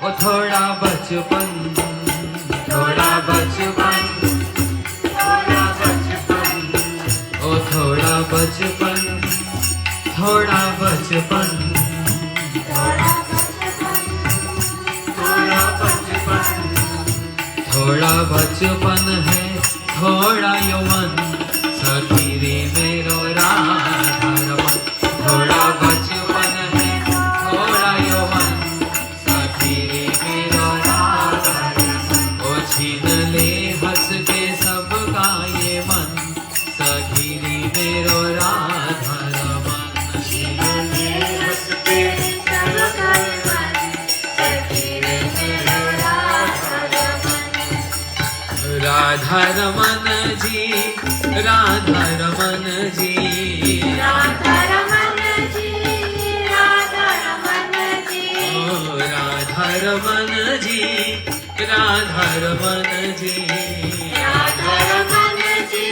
ओ थोड़ा बचपन, थोड़ा बचपन, थोड़ा बचपन, ओ थोड़ा बचपन, थोड़ा बचपन, थोड़ा बचपन, थोड़ा बचपन, थोड़ा बचपन है थोड़ा यौवन, सखी रे मेरो राधा रमन। थोड़ा बचपन है थोड़ा यौवन, सखी रे मेरो राधा रमन। ओ छीन ले हंस के सबका ये मन, सखी रे मेरो राधा रमन। छीन ले हंस के सबका ये मन, सखी रे मेरो राधा रमन। राधा रमन जी, राधा रमन जी, राधा रमन जी, राधा रमन जी, ओ Radha Raman ji, Radha Raman ji, Radha Raman ji,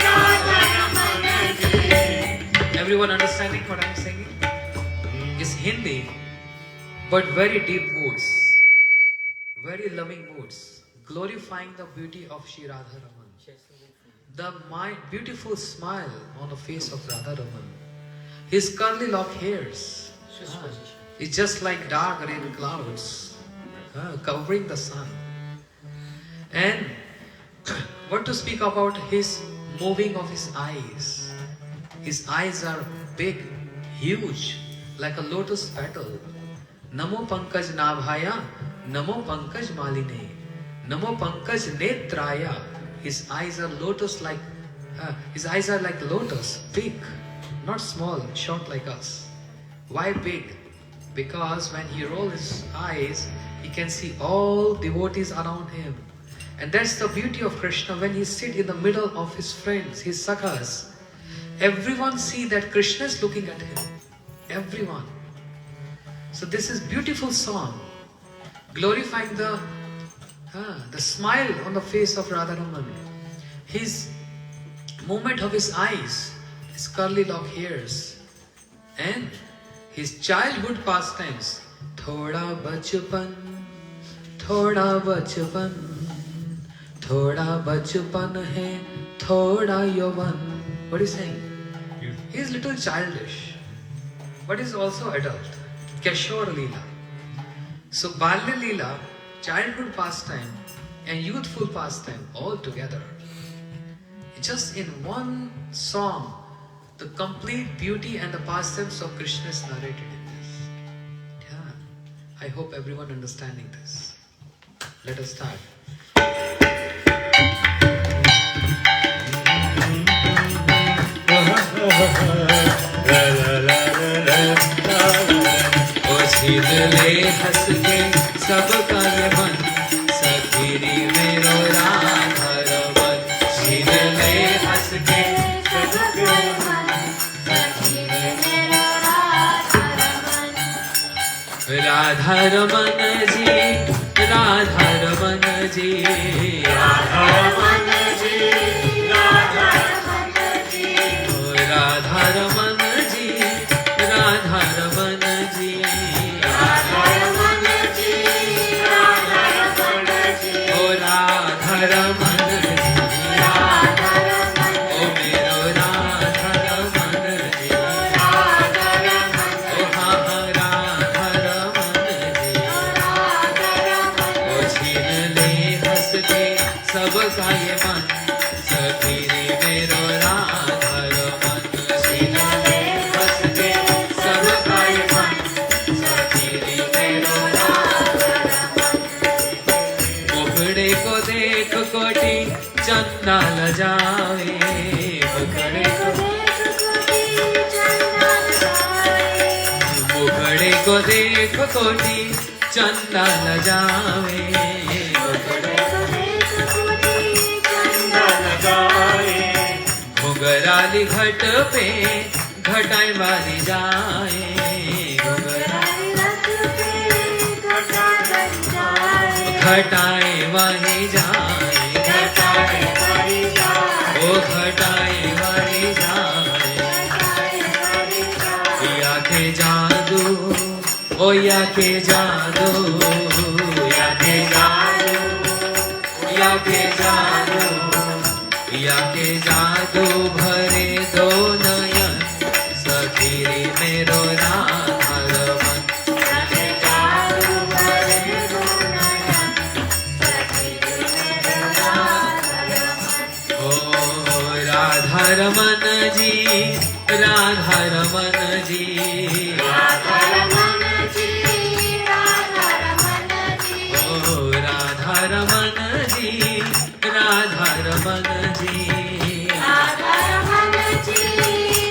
Radha Raman ji. Everyone understanding what I'm saying? It's Hindi, but very deep moods, very loving moods, glorifying the beauty of Shri Radha Raman. The beautiful smile on the face of Radha Raman. His curly lock hairs is just like dark rain clouds covering the sun. And what to speak about his moving of his eyes. His eyes are big, huge, like a lotus petal. Namo Pankaj Nabhaya, Namo Pankaj Maline, Namo Pankaj Netraya. His eyes are lotus like, his eyes are like lotus, big, not small, short like us. Why big? Because when he rolls his eyes, he can see all devotees around him. And that's the beauty of Krishna. When he sits in the middle of his friends, his sakhas, everyone see that Krishna is looking at him. Everyone. So this is beautiful song, glorifying the smile on the face of Radharaman. His movement of his eyes, his curly lock hairs, and his childhood pastimes. Thoda bachpan, thoda bachpan, thoda bachpan hai, thoda yauvan. What is he saying? He is little childish, but is also adult. Kishore Leela. So Balya Leela, childhood pastime and youthful pastime all together. Just in one song, the complete beauty and the pastimes of Krishna is narrated in this. Yeah, I hope everyone understanding this. Let us start. ओ छीन ले हंस के सबका ये मन, सखी रे मेरो राधा रमन। छीन ले हंस के सबका मन, सखी रे मेरो राधा रमन। राधा रमन जी, राधा रमन जी, राधा रमन जी, राधा रमन जी, ओ राधा रमन जी, राधा रमन जी, राधा रमन जी, राधा रमन जी, ओ राधा रमन जी, राधा रमन, ओ मेरो राधा रमन जी, राधा रमन, ओ हाँ हाँ राधा रमन जी, राधा रमन, ओ छीन ले हंस के सबका ये मन, सखी रे मेरो राधा रमन। छीन ले हंस के सबका ये मन, सखी रे मेरो राधा रमन। मुखड़े को देख कोटि चंदा ल जावे, मुखड़े को मुखड़े को देख कोटि चंदा ल जावे, मुखड़े घुंघराली घट पे घटाई वाली जाए, घटाए वाली जाए, ओ घटाए वाली जाए। या के जादू, ओ या के जादू, जादू भरे दो नयन सखी रे मेरो राधा रमन सखे जादू भरे दो नयन सखी रे मेरो राधा रमन ओ राधा रमन जी राधा रमन जी राधा रमन जी राधा रमन जी ओ राधा रमन जी राधा रमन जी राधा रमन जी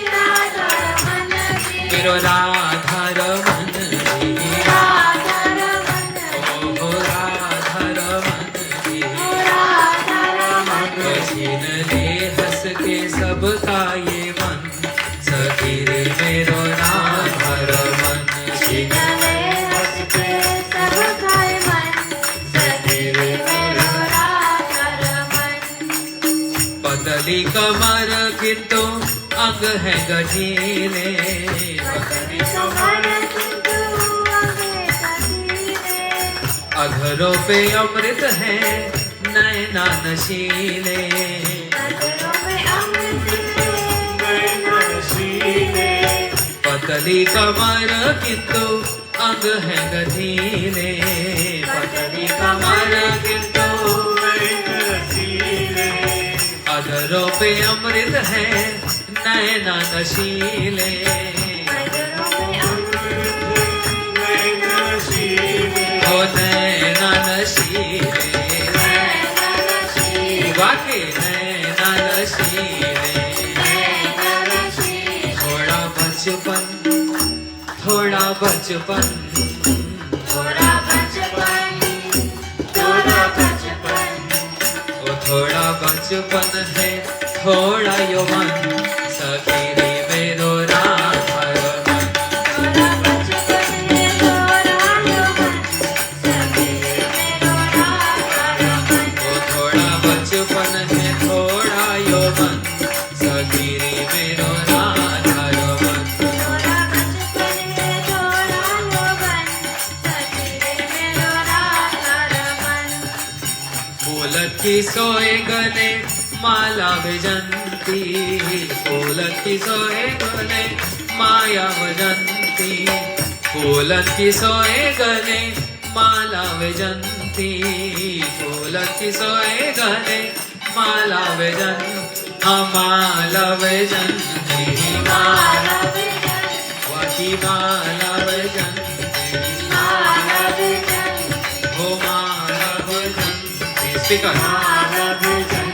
राधा रमन जी मेरो राधा रमन जी राधा रमन ओ राधा रमन जी राधा रमन छीन ले हंस के सबका ये मन सखी रे मेरो राधा रमन छीन गले हंस के सब खाए मन सखी रे मेरो राधा रमन पतली कमर किंतु अंग है गठीले पतली कमर किंतु अंगे कटीले अधरों पे अमृत है नैना नशीले नजरों में अमृत नैना नशीले पतली कमर किंतु अंग है गठीले पतली कमर किंतु अधरों पे अमृत है नैना नशीले नजरों में अमृत नैना नशीले ओ नैना नशीले नैना नशीले वाके नैना नशीले नैना नशीले थोड़ा बचपन थोड़ा बचपन थोड़ा बचपन थोड़ा बचपन ओ थोड़ा बचपन है थोड़ा यौवन सखी रे मेरो राधा रमन थोड़ा बचपन में थोड़ा यौवन सखी रे मेरो राधा रमन ओ थोड़ा बचपन है थोड़ा यौवन सखी रे मेरो राधा रमन थोड़ा बचपन में थोड़ा यौवन सखी रे मेरो राधा रमन फूल की सोए गले माला विजंती फूल की सोए गले माया वजंती फूल की सोए गले माला विजंती फूल की सोए गले माला विजंती माला विजंती माला विजन वाकी माला विजंती माला विजन हो माला विजंती स्पीकर माला विजन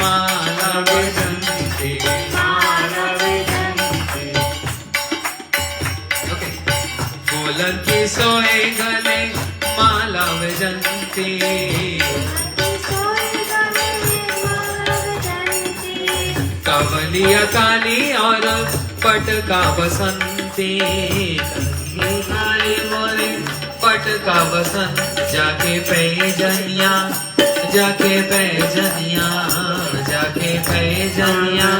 माला विजंती माला विजन ओके फूलन की सोए गले माला विजंती सोई गले माला विजंती कवलिया काली और पटका बसंती कवली काली मोरे पटका बसंत जाके पैजनिया जाके पैजनिया जाके पैजनिया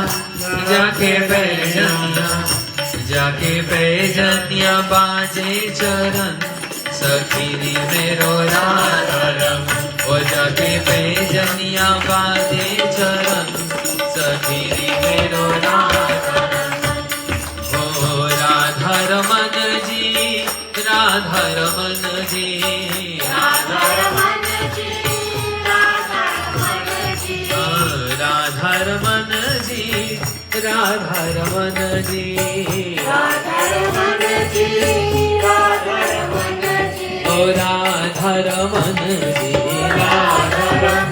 जाके पैजनिया जाके पैजनिया बाजे चरण सखी रे मेरो राधा रमन ओ जाके पैजनिया बाजे चरण सखी रे मेरो राधा रमन ओ राधा रमन जी राधा रमन जी राधा रमन जी राधा रमन जी राधा रमन जी राधा रमन जी राधा रमन जी राधा रमन जी ओ राधा रमन जी राधा रमन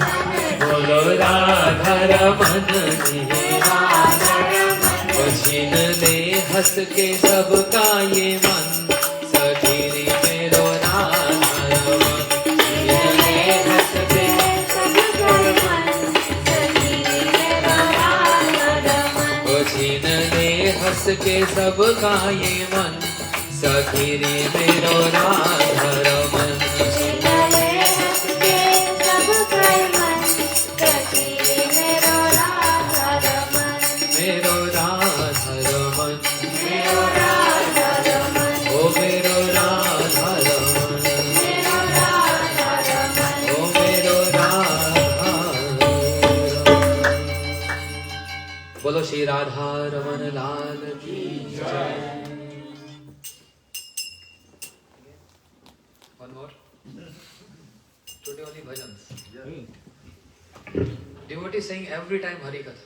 बोलो राधा रमन जी राधा रमन ओ छीन ले हंस के सबका ये मन सखी रे मेरो राधा रमन छीन ले हंस के सब कर मन सखी रे मेरो राधा रमन ओ छीन ले हंस के सबका ये मन सखी रे मेरो राधा रमन गले हंस के सब कर मन सखी रे मेरो राधा रमन मेरो राधा रमन मेरो राधा रमन ओ मेरो राधा रमन मेरो राधा रमन ओ मेरो राधा रमन श्री राधा रमन लाल की जय. One more. Today only bhajans. Devotee saying every time Hari Katha.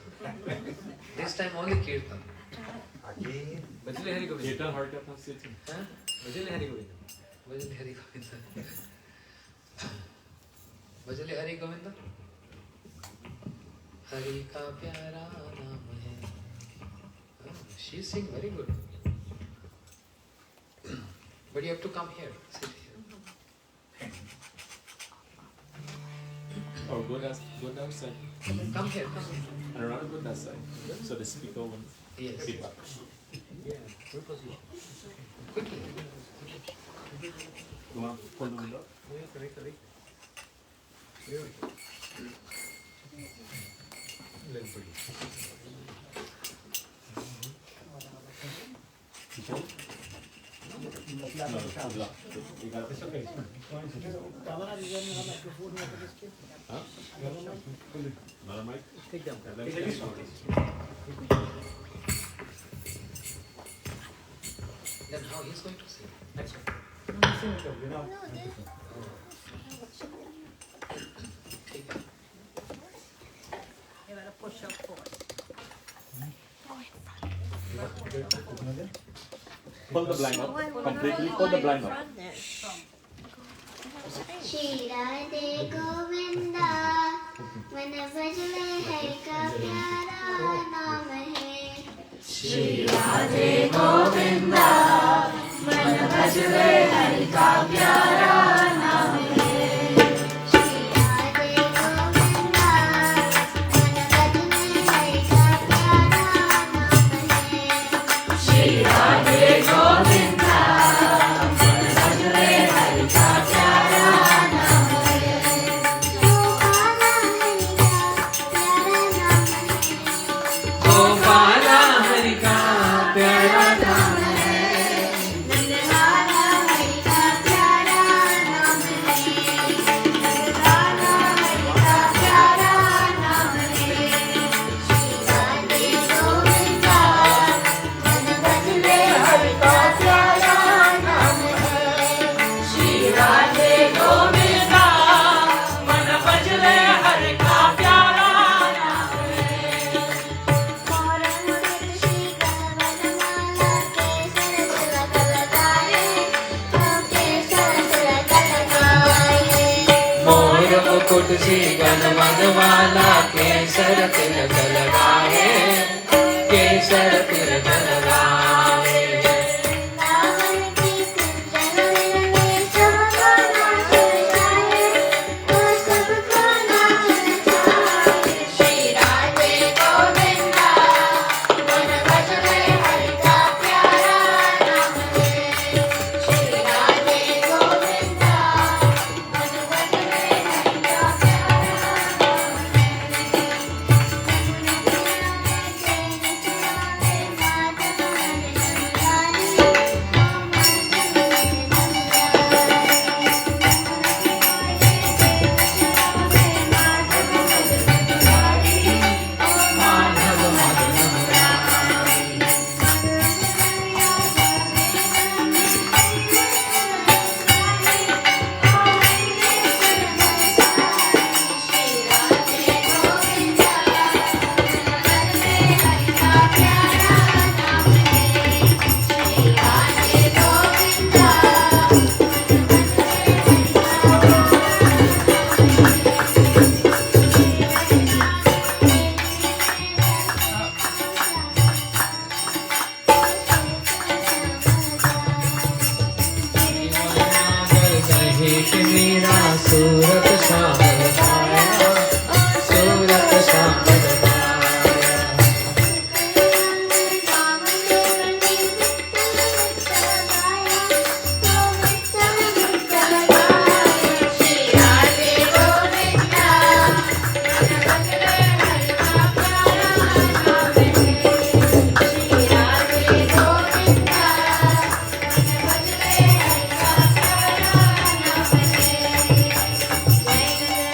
This time only Kirtan. बजले Hari Govind कीर्तन हर का से Huh? बजले Hari Govind Bhajan Hari Govinda. Bhajale Hari Govinda. Hari ka pyara naam hai. Oh, she sing very good. But you have to come here. Sit here. or go outside. Come here. Come here. And rather go that side. So the speaker will Yes. feedback. Quickly. Go on, pull the window. No, pull up. You got this okay. Huh? Another mic? Take them. Let me take this one. Then how he is going to sing? ठीक है. Pull the blind up. Completely pull the blind up. Shri Radhe Govinda मन भजले हरि का प्यारा नाम है. श्री राधे गोविंदा मन भजले हरि का प्यारा नाम है. श्री राधे गोविंदा मन भजले हरि का प्यारा नाम है. श्री राधे गोविंदा मन भजले हरि का प्यारा नाम है. गोपाला हरि का प्यारा नाम है. गोपाला हरि का प्यारा नाम है. नंदलाला हरि का प्यारा नाम है. श्री राधे गोविंदा मन भजले हरि का प्यारा नाम है. श्री राधे गोविंदा मन भजले हरि का प्यारा नाम है. मोर मुकुट श्री गणमनवाला केसर तिलक लगाए. केसर तिलक लगाए. रावण की कुंजन में शोभा नाच जाए. वो सबको नाच जाए. श्री राधे गोविंदा मन भजले हरि का प्यारा नाम है. श्री राधे गोविंदा मन भजले हरि का प्यारा नाम सूरत श्यामल पाया. सूरत श्यामल पाया. Jai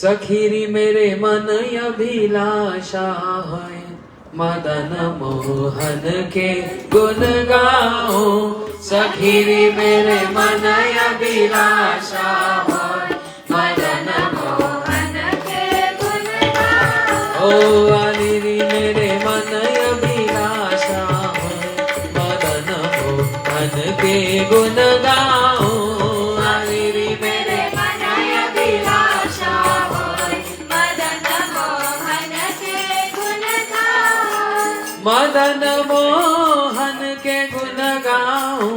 सखीरी मेरे मन अभिलाषा है मदन मोहन के गुण गाओ सखीरी मेरे मन अभिलाषा है मदन मोहन के गुण गाओ ओ आलिरी मेरे मन अभिलाषा है मदन मोहन के गुण गाओ आलिरी मेरे मन अभिलाषा होय मदन मोहन के गुण गाओ मदन मोहन के गुण गाओ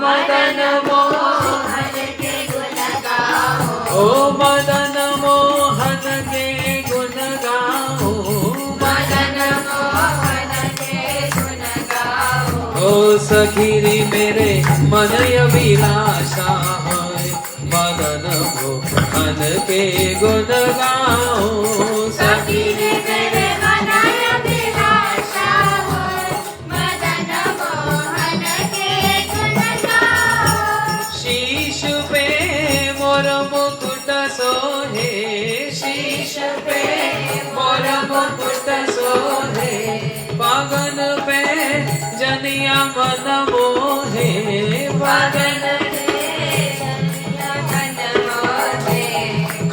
मदन मोहन के गुण गाओ ओ मदन मोहन के गुण गाओ मदन मोहन के गुण गाओ ओ सखीरी मेरे मन अभिलाषा है मदन मोहन के गुण गाओ सखीरे मेरे मन अभिलाषा होय मदन मोहन के गुण गाओ शीश पे मोर मुकुट सोहे शीश पे मोर मुकुट सोहे पगन पे जनिया मन मोहे पगन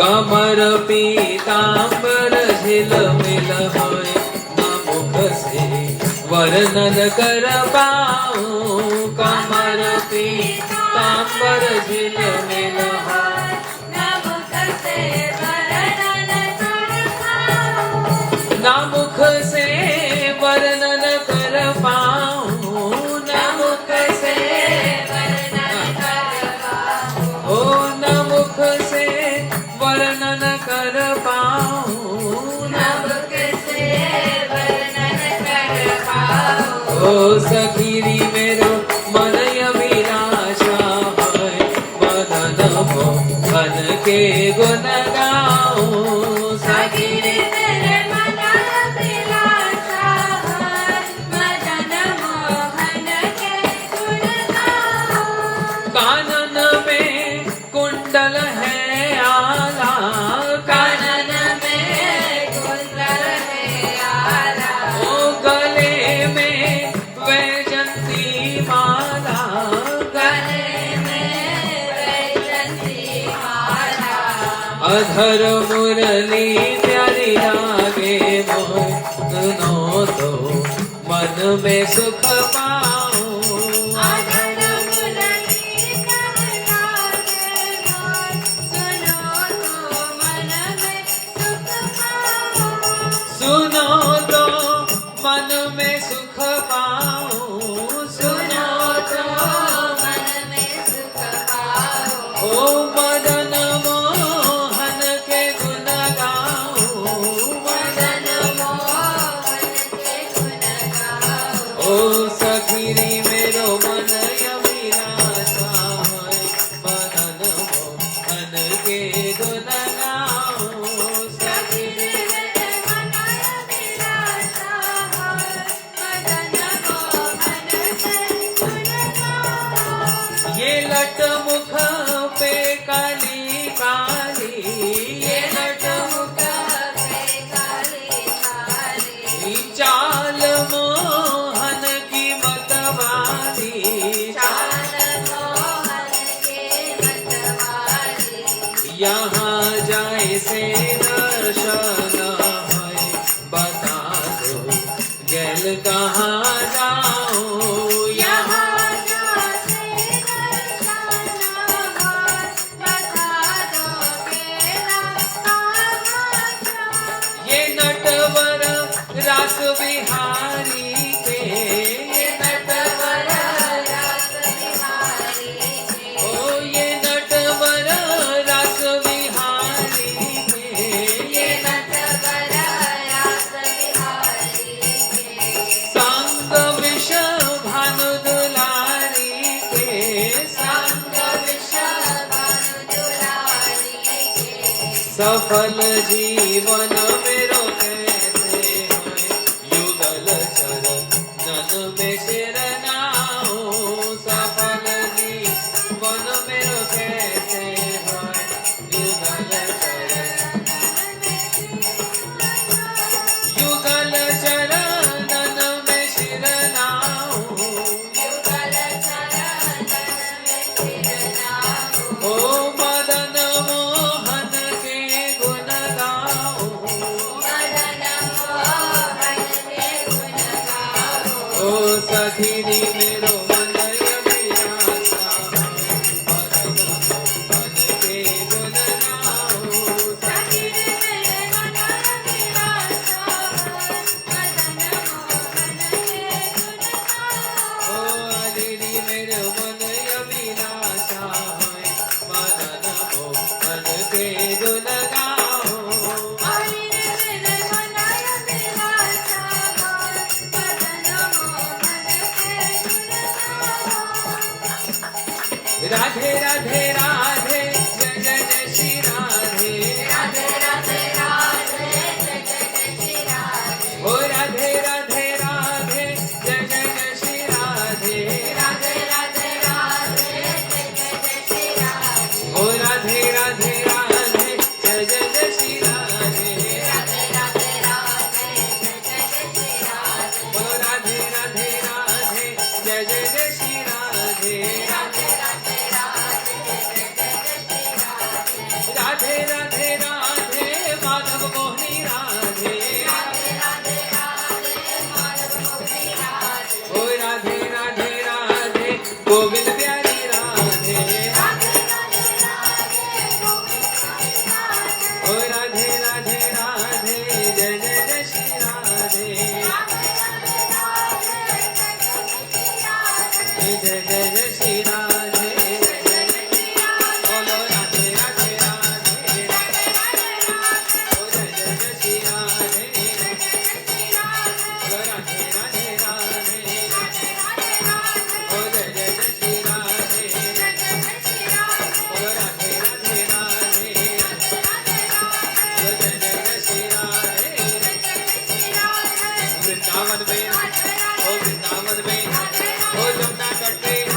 कमर पीतांबर झिलमिल होय न मुख से वर्णन कर पाऊं कमर पीतांबर झिलमिल होय नमुख से वर्णन कर पाऊं न मुख से वर्णन कर पाऊं न मुख से वर्णन कर पाऊं ओ न मुख से वर्णन कर पाऊं नमुख से वर्णन कर पाऊं ओ सखीरी मेरो मन अभिलाषा है मदन मोहन के गुण गाओ सखीरे मेरे मन अभिलाषा है मदन मोहन के गुण गाओ कानन में कुंडल है आला कानन में कुंडल है आला ओ गले में वैजंती माला गले में वैजंती माला अधर मुरली प्यारी लागे मोय सुनो तो मन में सुख पाऊं अधर मुरली कहला के मोय सुनो तो मन में सुख पाऊं सुनो तो मन में सुख पाऊं सुनो तो मन में सुख पाऊं ओ मदन मोहन के गुण गाऊं मदन मोहन के गुण गाओ ओ सखीरी मेरो मन अभिलाषा है मदन मोहन के गुण गाऊं सखीरे मेरे मन अभिलाषा होय मदन मोहन के गुण गाओ ये लट मुख पे काली काली ये लट मुख पे काली काली चाल मोहन की मतवाली चाल मोहन के मतवाली यहाँ जाए से दर्शन है बता दो गैल कहाँ जाऊं यहाँ यहाँ जाते दर्शन होय बता दो केला कहाँ जाऊं ये नटवर रास बिहारी के ये नटवर रास बिहारी के ओ ये नटवर रास बिहारी के ये नटवर रास बिहारी के संग विष भानु दुलारी के संग विषभानु दुलारी के सफल जीवन मेरो कैसे होय युगल चरणन में शरणाओ सफल जीवन मेरो कैसे होय युगल चरणन अलिनी मेरो मन अभिलाषा मदन मोहन के गुण गाओ सखी रे मेरे मन अभिलाषा मदन मोहन के गुण गाओ ओ अलिनी मेरो मन अभिलाषा मदन मोहन के गुण गाओ हरि रे मेरे मन अभिलाषा मदन मोहन के गुण गाओ राधे राधे राधे जय जय जय श्री राधे राधे राधे राधे जय जय जय श्री राधे ओ राधे राधे राधे जय जय जय श्री राधे राधे राधे राधे जय जय जय श्री राधे ओ राधे राधे राधे जय जय जय श्री राधे राधे राधे राधे जय जय जय श्री राधे ओ राधे राधे राधे जय जय जय श्री राधे राधे राधे राधे जय जय जय श्री राधे राधे राधे राधे माधव मोहिनी राधे राधे राधे राधे माधव मोहिनी राधे ओ राधे राधे राधे गोविंद प्यारी राधे राधे राधे राधे गोविंद राधे ओ राधे राधे राधे जय जय जय श्री राधे राधे राधे राधे जय जय जय श्री राधे जय जय जय श्री राधे बोलो राधे राधे राधे ओ जय जय जय श्री राधे बोलो राधे राधे राधे ओ जय जय जय श्री राधे बोलो राधे राधे राधे बोलो जय जय जय श्री राधे वृंदावन में ओ वृंदावन में ओ जमुना तट पे ओ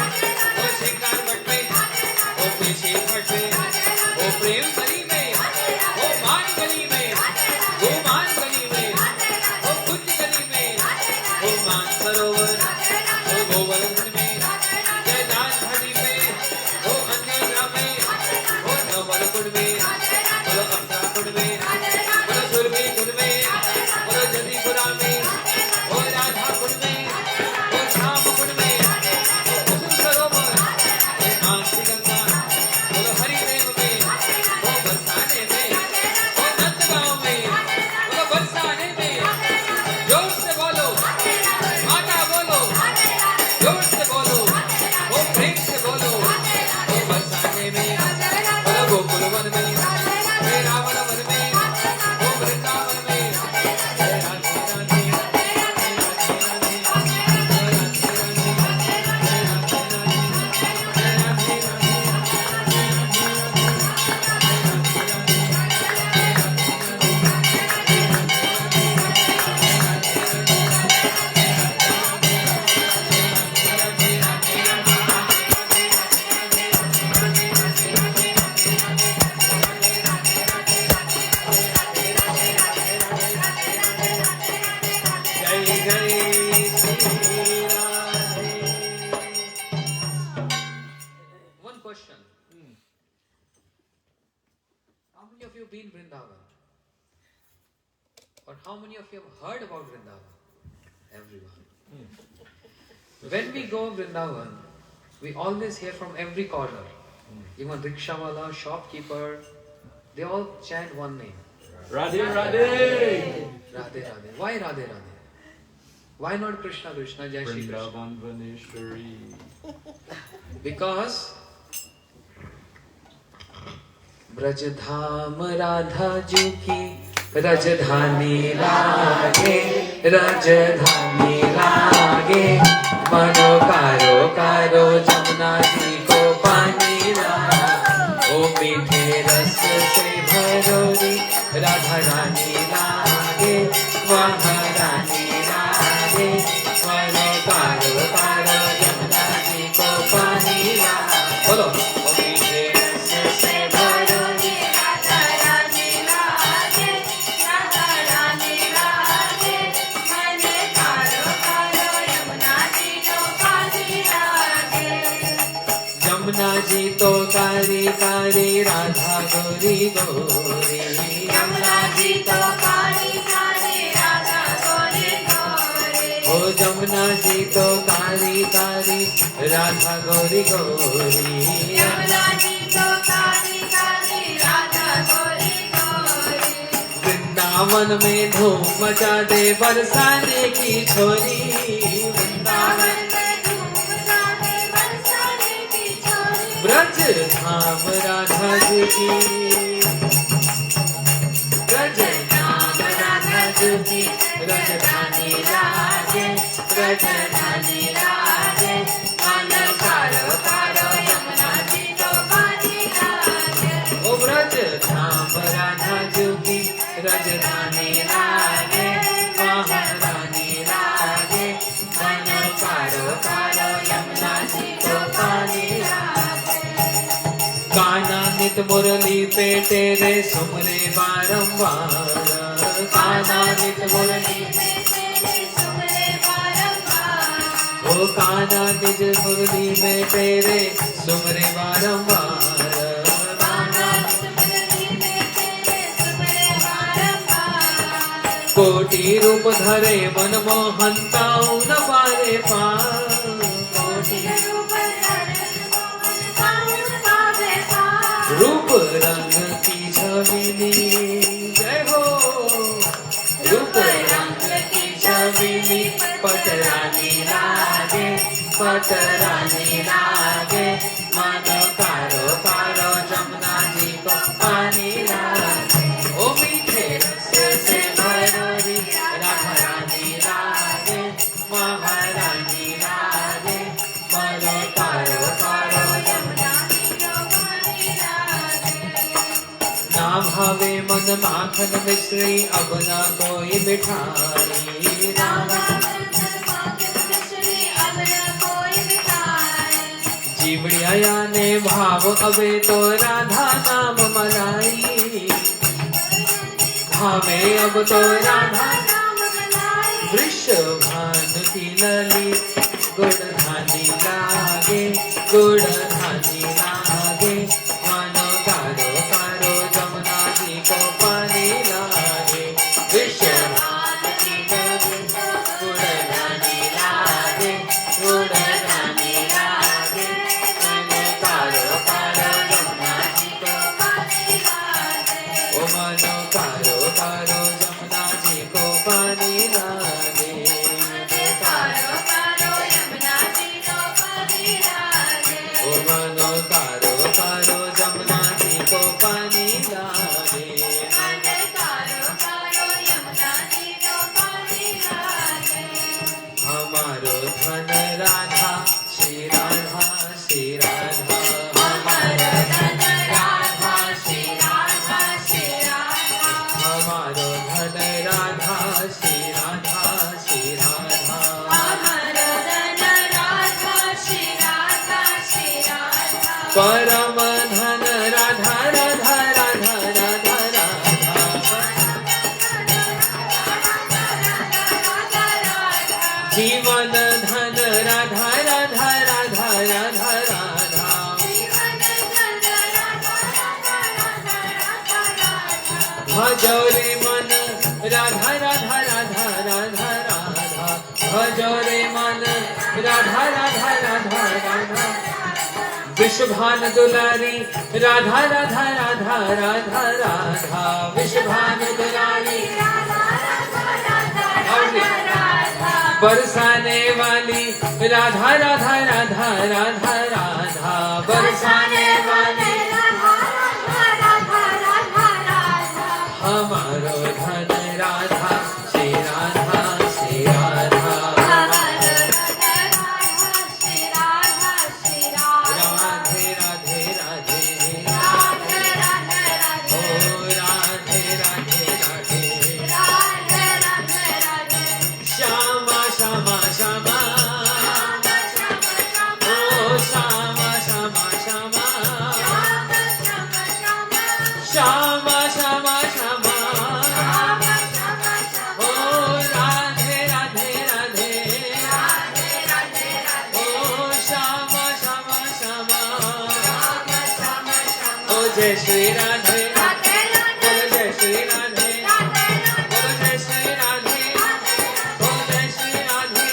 श्रृंगार मठ में ओ पेशी मठ में ओ प्रेम गली में ओ मान गली में ओ मान गली में ओ कुंज गली में ओ मान सरोवर ओ गोवर्धन में जय दान घड़ी में ओ अंजना में ओ नवलकुंड में बोलो अमराकुंड में बोलो सुरभि कुंड में बोलो जदीपुरा में ओ राधा कुंड में ओ श्याम कुंड में ओ कुसुम सरोवर ओ कांसी गंगा बोलो हरिदेव में ओ बरसाने में ओ नंदगांव में बोलो बरसाने में जोर से बोलो माता बोलो जोर से बोलो ओ प्रेम से बोलो ओ बरसाने में बोलो गोकुलवन में हे रावण वन में ओ वृंदावन में हे राधे राधे हे राधे राधे हे राधे जय जय Shri Radhe One question. How many of you been Vrindavan? Or how many of you have heard about Vrindavan? Everyone. When we go Vrindavan, we always hear from every corner. Even rickshawala, shopkeeper, they all chant one name. Radhe Radhe. Radhe Radhe. Why Radhe Radhe? Why not Krishna Krishna Jai Shri Krishna? Vrindavan Vaneshwari. Because Brajdham Radha ji की रजधानी लागे रजधानी लागे मनो कारो कारो जमुना जी को पानी लागे ओ मीठे रस से भरोरी राधा रानी लागे वहाँ रानी लागे मनो कारो कारो जमुना जी को पानी लागे बोलो ओ मीठे रस से भरोरी राधा रानी लागे राधा रानी लागे मने कारो कारो यमुना जी को पानी लागे यमुना जी तो कारी कारी राधा गोरी गोरी यमुना जी तो काली काली राधा गोरी गोरी ओ ओ जमुना जी तो कारी कारी राधा गोरी गोरी यमुना जी तो काली काली राधा गोरी गोरी वृंदावन में धूम मचा दे बरसाने की छोरी वृंदावन में धूम मचाने बरसाने की छोरी ब्रज धाम राधा जी की ब्रज धाम राधा जी की राजधानी राजे राजधानी राजे मानो कारो कारो यमुना जी तो काली राजे ओ ब्रज धाम राधा जी की राजधानी राजे महारानी राजे मनो कारो कारो यमुना जी तो काली काना नित मुरली पे तेरे सुमरे बारंबार काना नित मुरली ओ काना निज मुरली में तेरे सुमरे बारंबार कोटि रूप धरे मन मोहनता न पारे पार रूप रंग की छविली जय हो रूप रंग की छविली पटरानी लागे मन कारो कारो जमुना जी को पानी लागे ओ मीठे रस से भरोरी राधा रानी लागे महारानी लागे मनो कारो कारो जमुना ना भावे मन माखन मिश्री अब ना कोई मिठाई जीवड़िया ने भाव अबे तो राधा नाम मलाई भावे अब तो राधा वृषभान की लली गुड़धानी लागे मानो कारो कारो जमुना जी को पानी लागे विषभान की लली गुड़धानी लागे मानो कारो कारो जमुना जी को ओ मानो कारो कारो जमुना जी को पानी लागे ओ मानो कारो कारो जमुना जी को पानी लागे हमारो धन राधा श्री राधा श्री राधा हमारो धन राधा श्री राधा श्री राधा हमारो धन राधा श्री राधा श्री राधा परम धन राधा राधा राधा राधा राधा जीवन धन राधा राधा राधा राधा राधा भजोरे मन राधा राधा राधा राधा राधा भजोरे मन राधा राधा राधा राधा विश्वभान दुलारी राधा राधा राधा राधा राधा विश्वभान दुलारी बरसाने वाली राधा राधा राधा राधा राधा बरसाने वाली हमारो धन राधा श्री राधा श्री राधा राधे राधे राधे ओ राधे राधे राधे श्यामा श्यामा श्यामा ओ श्यामा श्यामा श्यामा श्यामा श्यामा श्यामा ओ राधे राधे राधे ओ श्यामा श्यामा श्यामा ओ जय श्री राधे बोलो जय श्री राधे बोलो जय श्री राधे ओ जय Shri Radhe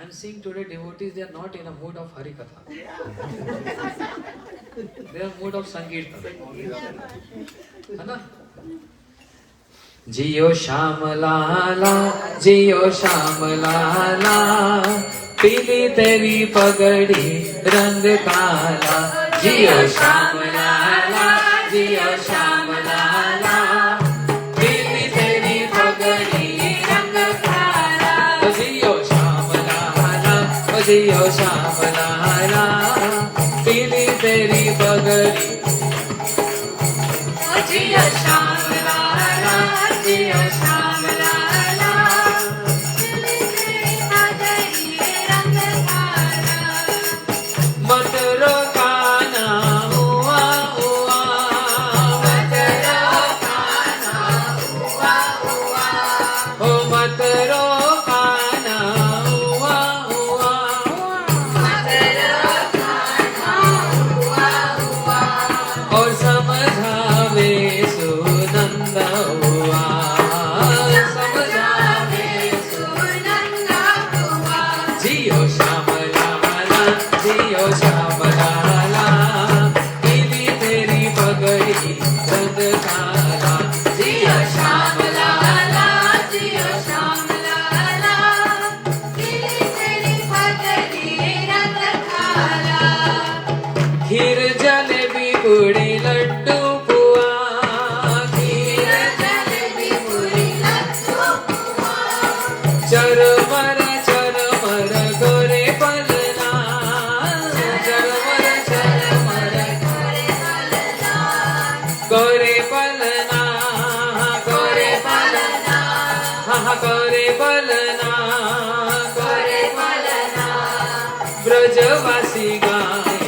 I'm seeing today devotees, they are not in a mood of Harikatha. They are mood of Sankirtan. है ना? जियो श्याम लाला, जियो श्याम लाला, पीली तेरी पगड़ी रंग काला. जियो श्याम लाला, जियो श्याम लाला, पीली तेरी पगड़ी रंग काला. जियो श्याम लाला, जियो श्याम लाला, पीली तेरी पगड़ी. जियो श्याम लाला, जियो श्याम लाला, मत रोकाना हुआ हुआ, मत रोकाना हुआ हुआ, ओ मत रोकाना हुआ हुआ, मत रोकाना हुआ हुआ, और समझावे सुनंद हुआ, समझावे सुनंद हुआ. जियो श्याम लाला, जियो श्याम लाला, पीली तेरी पगड़ी रंग काला. जियो श्याम लाला, जियो श्याम लाला, पीली तेरी पगड़ी रंग काला. खीर जलेबी पूड़ी लड्डू पुआ, खीर जलेबी पूड़ी लड्डू पुआ, चरमर चरमर गोरे पलना, चरमर चरमर गोरे पलना, गोरे पलना, हाँ गोरे पलना, गोरे पलना. ब्रजवासी गाए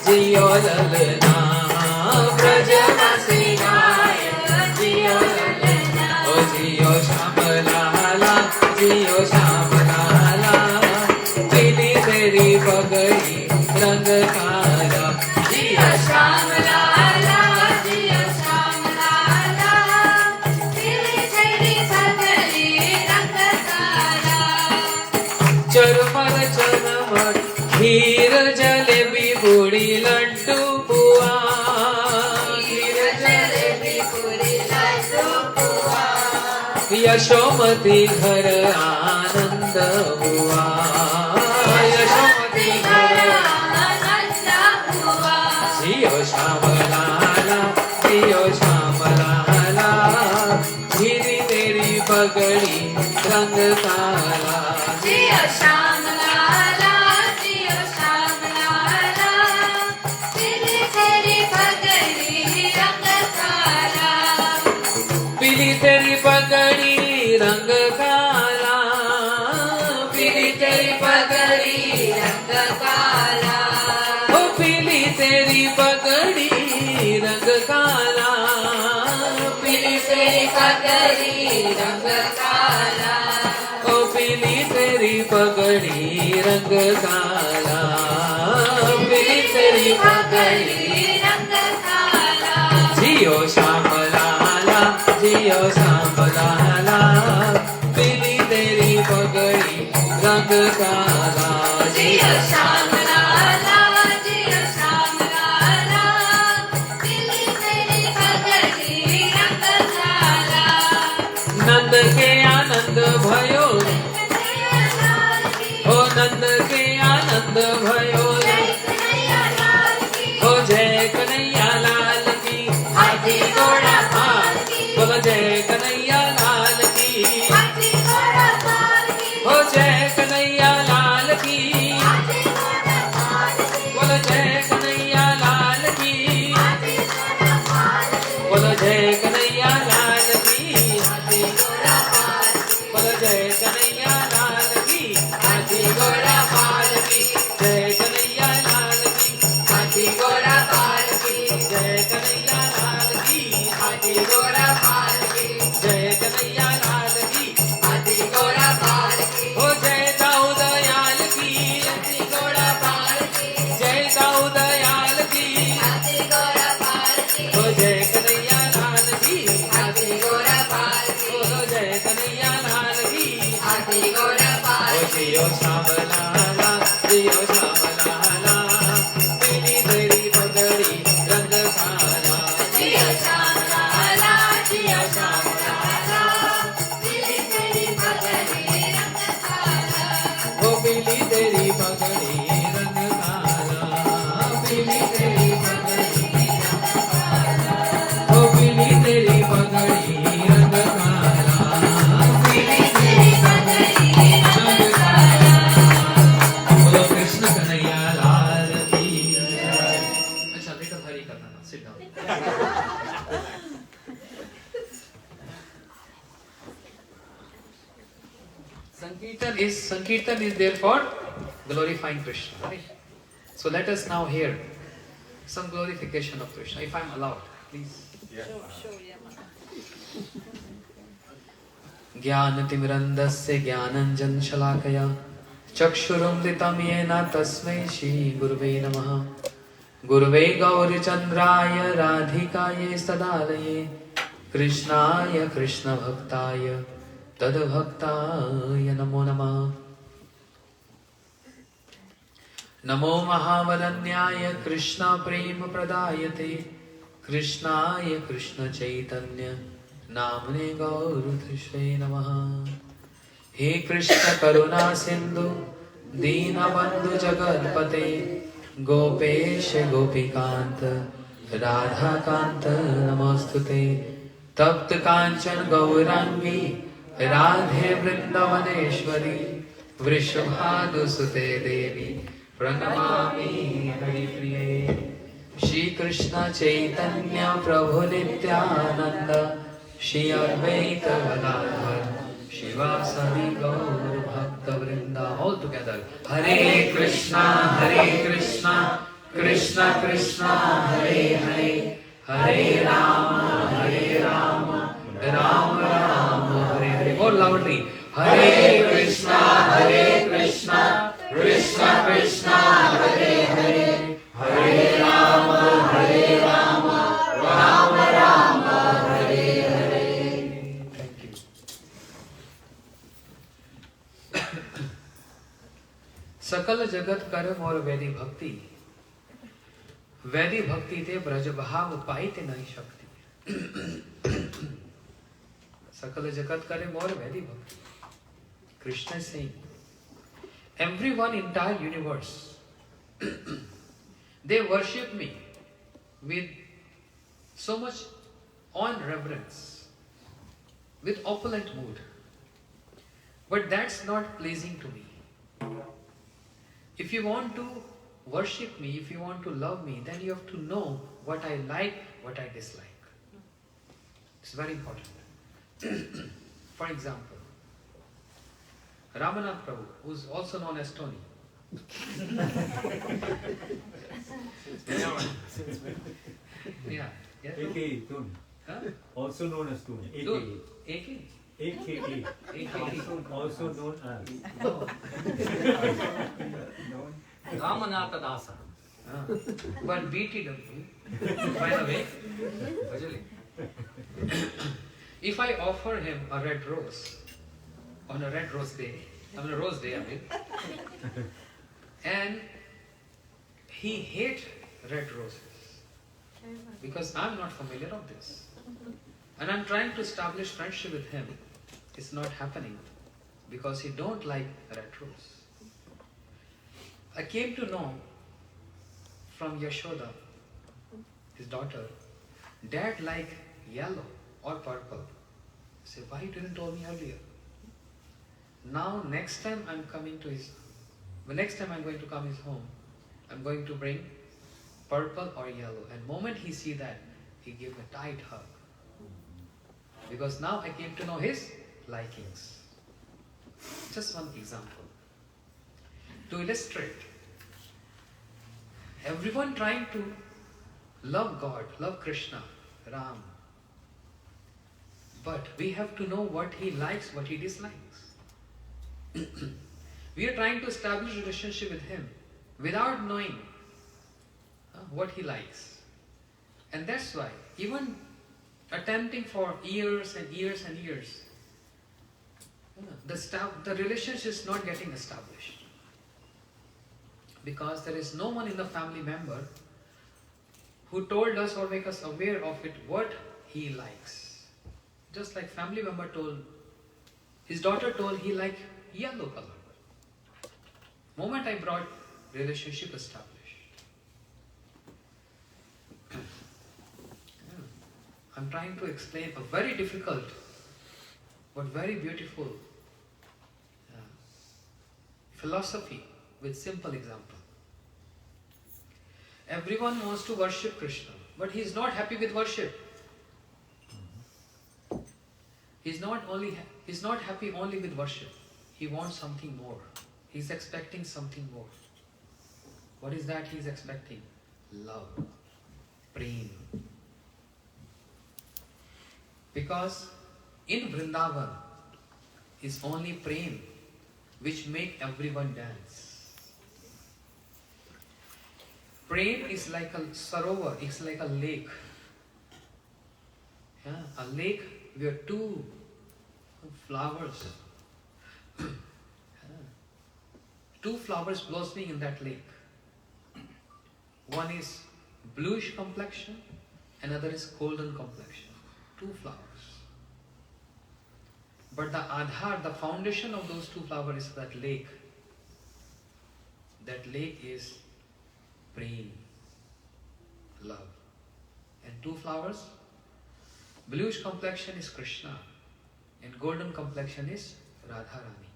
जियो ललना, ब्रजवासी गाए जियो ललना. ओ जियो श्याम लाला, जियो श्याम लाला, पीली तेरी पगड़ी रंग काला. जियो श्याम लाला, जियो श्याम लाला, पीली तेरी पगड़ी रंग काला. चरमर चरमर खीर जलेबी पूड़ी लड्डू पुआ, खीर जलेबी पूड़ी लड्डू पुआ, यशोमती घर आनंद हुआ, यशोमती घर आनंद हुआ. जियो श्याम लाला, जियो श्याम लाला, खीरी तेरी पगड़ी रंग काला. जियो श्याम लाला, जियो श्याम लाला, पीली तेरी पगड़ी रंग काला. पीली तेरी पगड़ी रंग काला, पीली तेरी पगड़ी रंग काला, ओ पीली तेरी पगड़ी रंग काला, पीली तेरी पगड़ी रंग काला, ओ पीली तेरी पगड़ी रंग काला, पीली तेरी पगड़ी रंग काला. जियो श्याम लाला, जियो श्याम लाला, पीली तेरी पगड़ी रंग काला. जियो श्याम लाला, जियो श्याम लाला, पीली तेरी पगड़ी रंग काला. नंद के आनंद भयो, ओ नंद के आनंद भयो, ओ जय कन्हैया लाल की, हाथी घोड़ा पाल की, बोलो जय कन्हैया लाल की, हाथी घोड़ा पाल की, ओ जय कन्हैया लाल की, हाथी घोड़ा पाल की, बोलो जय कन्हैया लाल की, हाथी घोड़ा पाल की, बोलो जय कन्हैया लाल की, हाथी घोड़ा पाल की, बोलो जय कन्हैया लाल की, हाथी घोड़ा पाल की, जय कन्हैया लाल की, हाथी घोड़ा पाल की, जय कन्हैया लाल की, हाथी घोड़ा पाल की, जय कन्हैया लाल की, हाथी घोड़ा पाल की. हो जय दाऊदयाल की, हाथी घोड़ा पाल की, जय दाऊदयाल की, हाथी घोड़ा पाल की, हो जय कन्हैया लाल की, हाथी घोड़ा पाल की, हो जय कन्हैया लाल की, हाथी घोड़ा पाल की. जियो श्याम लाला, Sankirtan is there for glorifying Krishna, right? So let us now hear some glorification of Krishna, if I'm allowed, please. ज्ञानतिमिरन्दस्य ज्ञानञ्जनशलाकया चक्षुरुन्मिलितं येन तस्मै श्रीगुरुवे नमः। गुरुवे गौरचन्द्राय राधिकायै सदालये कृष्णाय कृष्णभक्ताय तद्भक्ताय नमो नमः। नमो महावदन्याय कृष्णप्रेमप्रदायते कृष्णाय कृष्णचैतन्य नामने गौरधृष्वे नमः। हे कृष्ण करुणा सिंधु दीनबंधु जगत्पते गोपेश गोपीकांत राधाकांत नमोस्तुते। तप्त कांचन गौरांगी राधे वृंदावनेश्वरी वृषभानुसुते देवी प्रणमामि हरिप्रिये। श्री कृष्ण चैतन्य प्रभु नित्यानंद श्री अद्वैत गदाधर शिवासादि गौर भक्त वृंदा। ऑल टुगेदर हरे कृष्णा कृष्ण कृष्ण हरे हरे हरे राम राम राम हरे हरे। और loudly Hare Krishna Krishna Krishna Hare Hare Hare Ram Ram Ram Hare Hare. Thank you. सकल जगत कर्म और वैधि भक्ति, वैधि भक्ति ते ब्रज भाव पाइते नहीं शक्ति। सकल जगत कर्म और वैधि भक्ति, Krishna is saying, everyone in entire universe, they worship me with so much awe and reverence, with opulent mood. But that's not pleasing to me. If you want to worship me, if you want to love me, then you have to know what I like, what I dislike. It's very important. For example, Ramanath Prabhu, who is also known as Tony. Yeah. Yeah. AKA Tony. Huh? Also known as Tony. Dude, AKA. AK? AKA. AKA. Also known as. No. Ramanatha Dasa. But BTW, by the way, if I offer him a red rose, on a red rose day, on a rose day I mean, and he hates red roses, because I'm not familiar of this, and I'm trying to establish friendship with him. It's not happening because he don't like red rose. I came to know from Yashoda, his daughter, Dad like yellow or purple. I said, why you didn't tell me earlier? Now next time I'm coming to his, the next time I'm going to come his home, I'm going to bring purple or yellow. And moment he see that, he give a tight hug. Because now I came to know his likings. Just one example. To illustrate, everyone trying to love God, love Krishna, Ram. But we have to know what he likes, what he dislikes. We are trying to establish a relationship with him without knowing what he likes. And that's why, even attempting for years and years and years, the relationship is not getting established. Because there is no one in the family member who told us or make us aware of it, what he likes. Just like family member told, his daughter told he liked yellow color. Moment I brought relationship established. I'm trying to explain a very difficult but very beautiful philosophy with simple example. Everyone wants to worship Krishna, but he is not happy with worship. He's not happy only with worship. he wants something more. He's expecting something more. What is that he's expecting? Love, prem. Because in Vrindavan is only prem which make everyone dance. Prem is like a sarovar, it's like a lake. Yeah, a lake where two flowers, two flowers blossoming in that lake. One is bluish complexion, another is golden complexion. Two flowers. But the adhar, the foundation of those two flowers is that lake. That lake is prem, love. And two flowers, bluish complexion is Krishna and golden complexion is Radharani.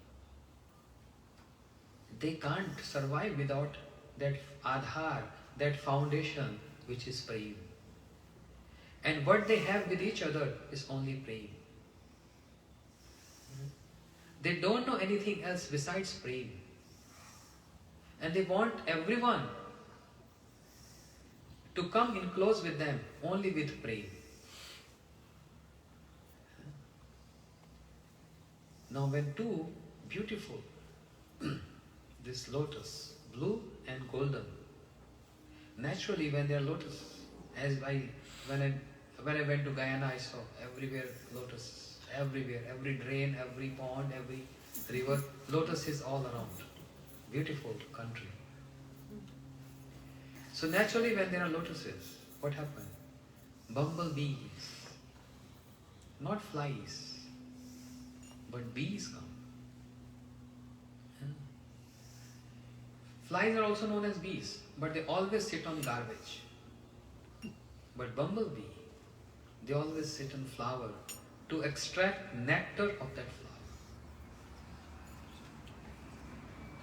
They can't survive without that adhar, that foundation which is prem. And what they have with each other is only prem. They don't know anything else besides prem. And they want everyone to come in close with them only with prem. Now when two beautiful, this lotus, blue and golden, naturally when they are lotus, when I went to Guyana, I saw everywhere lotuses, everywhere, every drain, every pond, every river, lotuses all around. Beautiful country. So naturally when there are lotuses, what happened? Bumblebees, not flies, but bees come. Flies are also known as bees, but they always sit on garbage. But bumblebee, they always sit on flower to extract nectar of that flower.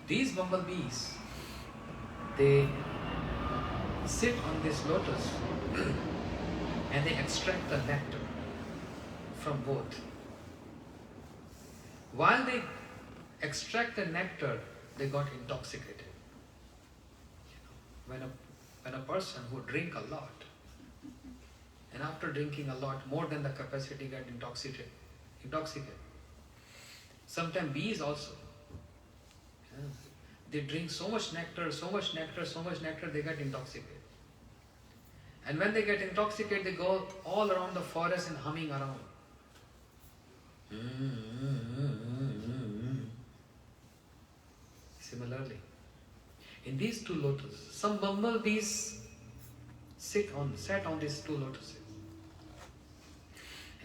These bumblebees, they sit on this lotus and they extract the nectar from both. While they extract the nectar, they got intoxicated. When a person who drink a lot, and after drinking a lot, more than the capacity, get intoxicated. Sometimes bees also. Yeah. They drink so much nectar, they get intoxicated. And when they get intoxicated, they go all around the forest and humming around. Similarly, in these two lotuses, some bumblebees sat on these two lotuses.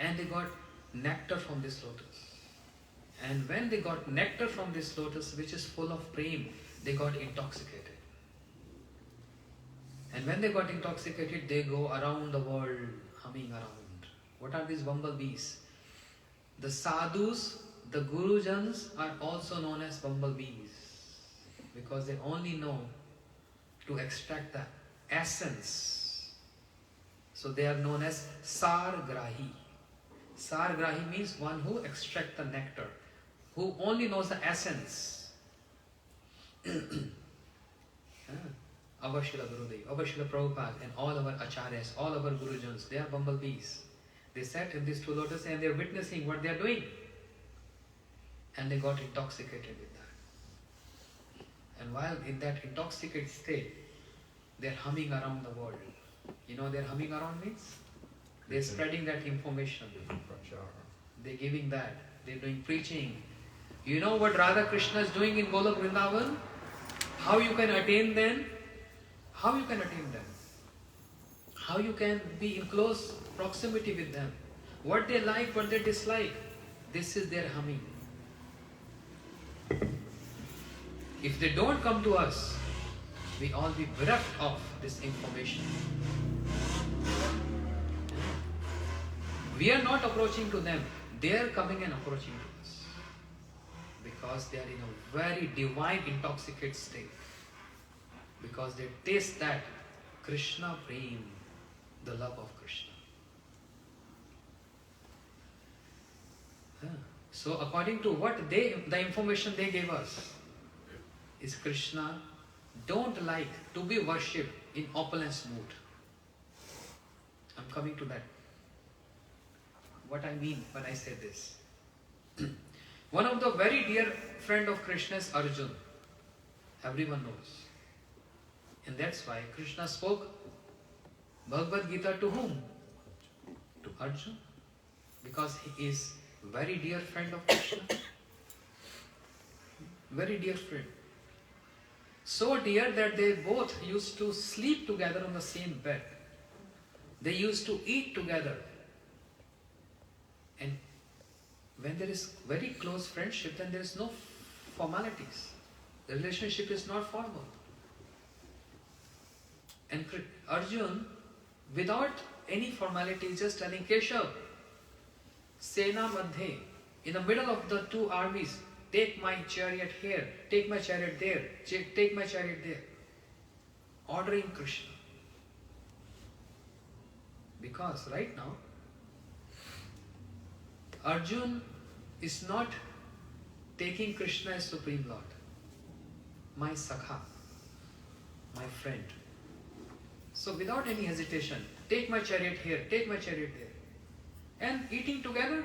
And they got nectar from this lotus. And when they got nectar from this lotus, which is full of prem, they got intoxicated. And when they got intoxicated, they go around the world humming around. What are these bumblebees? The sadhus, the gurujans are also known as bumblebees because they only know to extract the essence. So they are known as sargrahi. Sargrahi means one who extracts the nectar, who only knows the essence. Our Srila Gurudev, our Srila Prabhupada, and all our acharyas, all our gurujans, they are bumblebees. They sat in these two lotus and they are witnessing what they are doing. And they got intoxicated with that. And while in that intoxicated state, they are humming around the world. You know what their humming around means? They are spreading that information. They are giving that. They are doing preaching. You know what Radha Krishna is doing in Golok Vrindavan? How you can attain them? How you can attain them? How you can be in close proximity with them? What they like, what they dislike. This is their humming. If they don't come to us, we all be bereft of this information. We are not approaching to them. They are coming and approaching to us. Because they are in a very divine intoxicated state. Because they taste that Krishna Prem, the love of Krishna. So according to what the information they gave us, is Krishna don't like to be worshipped in opulence mood. I'm coming to that. What I mean when I say this. One of the very dear friend of Krishna is Arjun. Everyone knows. And that's why Krishna spoke Bhagavad Gita to whom? To Arjun. Because he is very dear friend of Krishna. Very dear friend. So dear that they both used to sleep together on the same bed. They used to eat together. And when there is very close friendship, then there is no formalities. The relationship is not formal. And Arjun, without any formality, just telling Keshav, Sena Madhe, in the middle of the two armies, take my chariot here, take my chariot there, take my chariot there. Ordering Krishna. Because right now, Arjun is not taking Krishna as Supreme Lord. My Sakha, my friend. So without any hesitation, take my chariot here, take my chariot there. And eating together,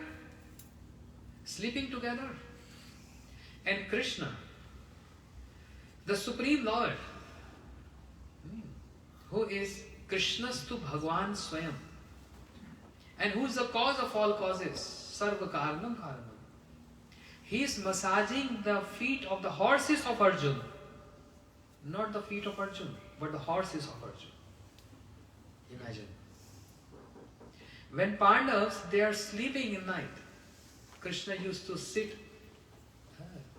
sleeping together. And Krishna, the Supreme Lord, who is Krishnastu Bhagwan Swayam, and who is the cause of all causes, Sarva Karanam Karanam. He is massaging the feet of the horses of Arjun. Not the feet of Arjun, but the horses of Arjun. Imagine. When Pandavas, they are sleeping in night, Krishna used to sit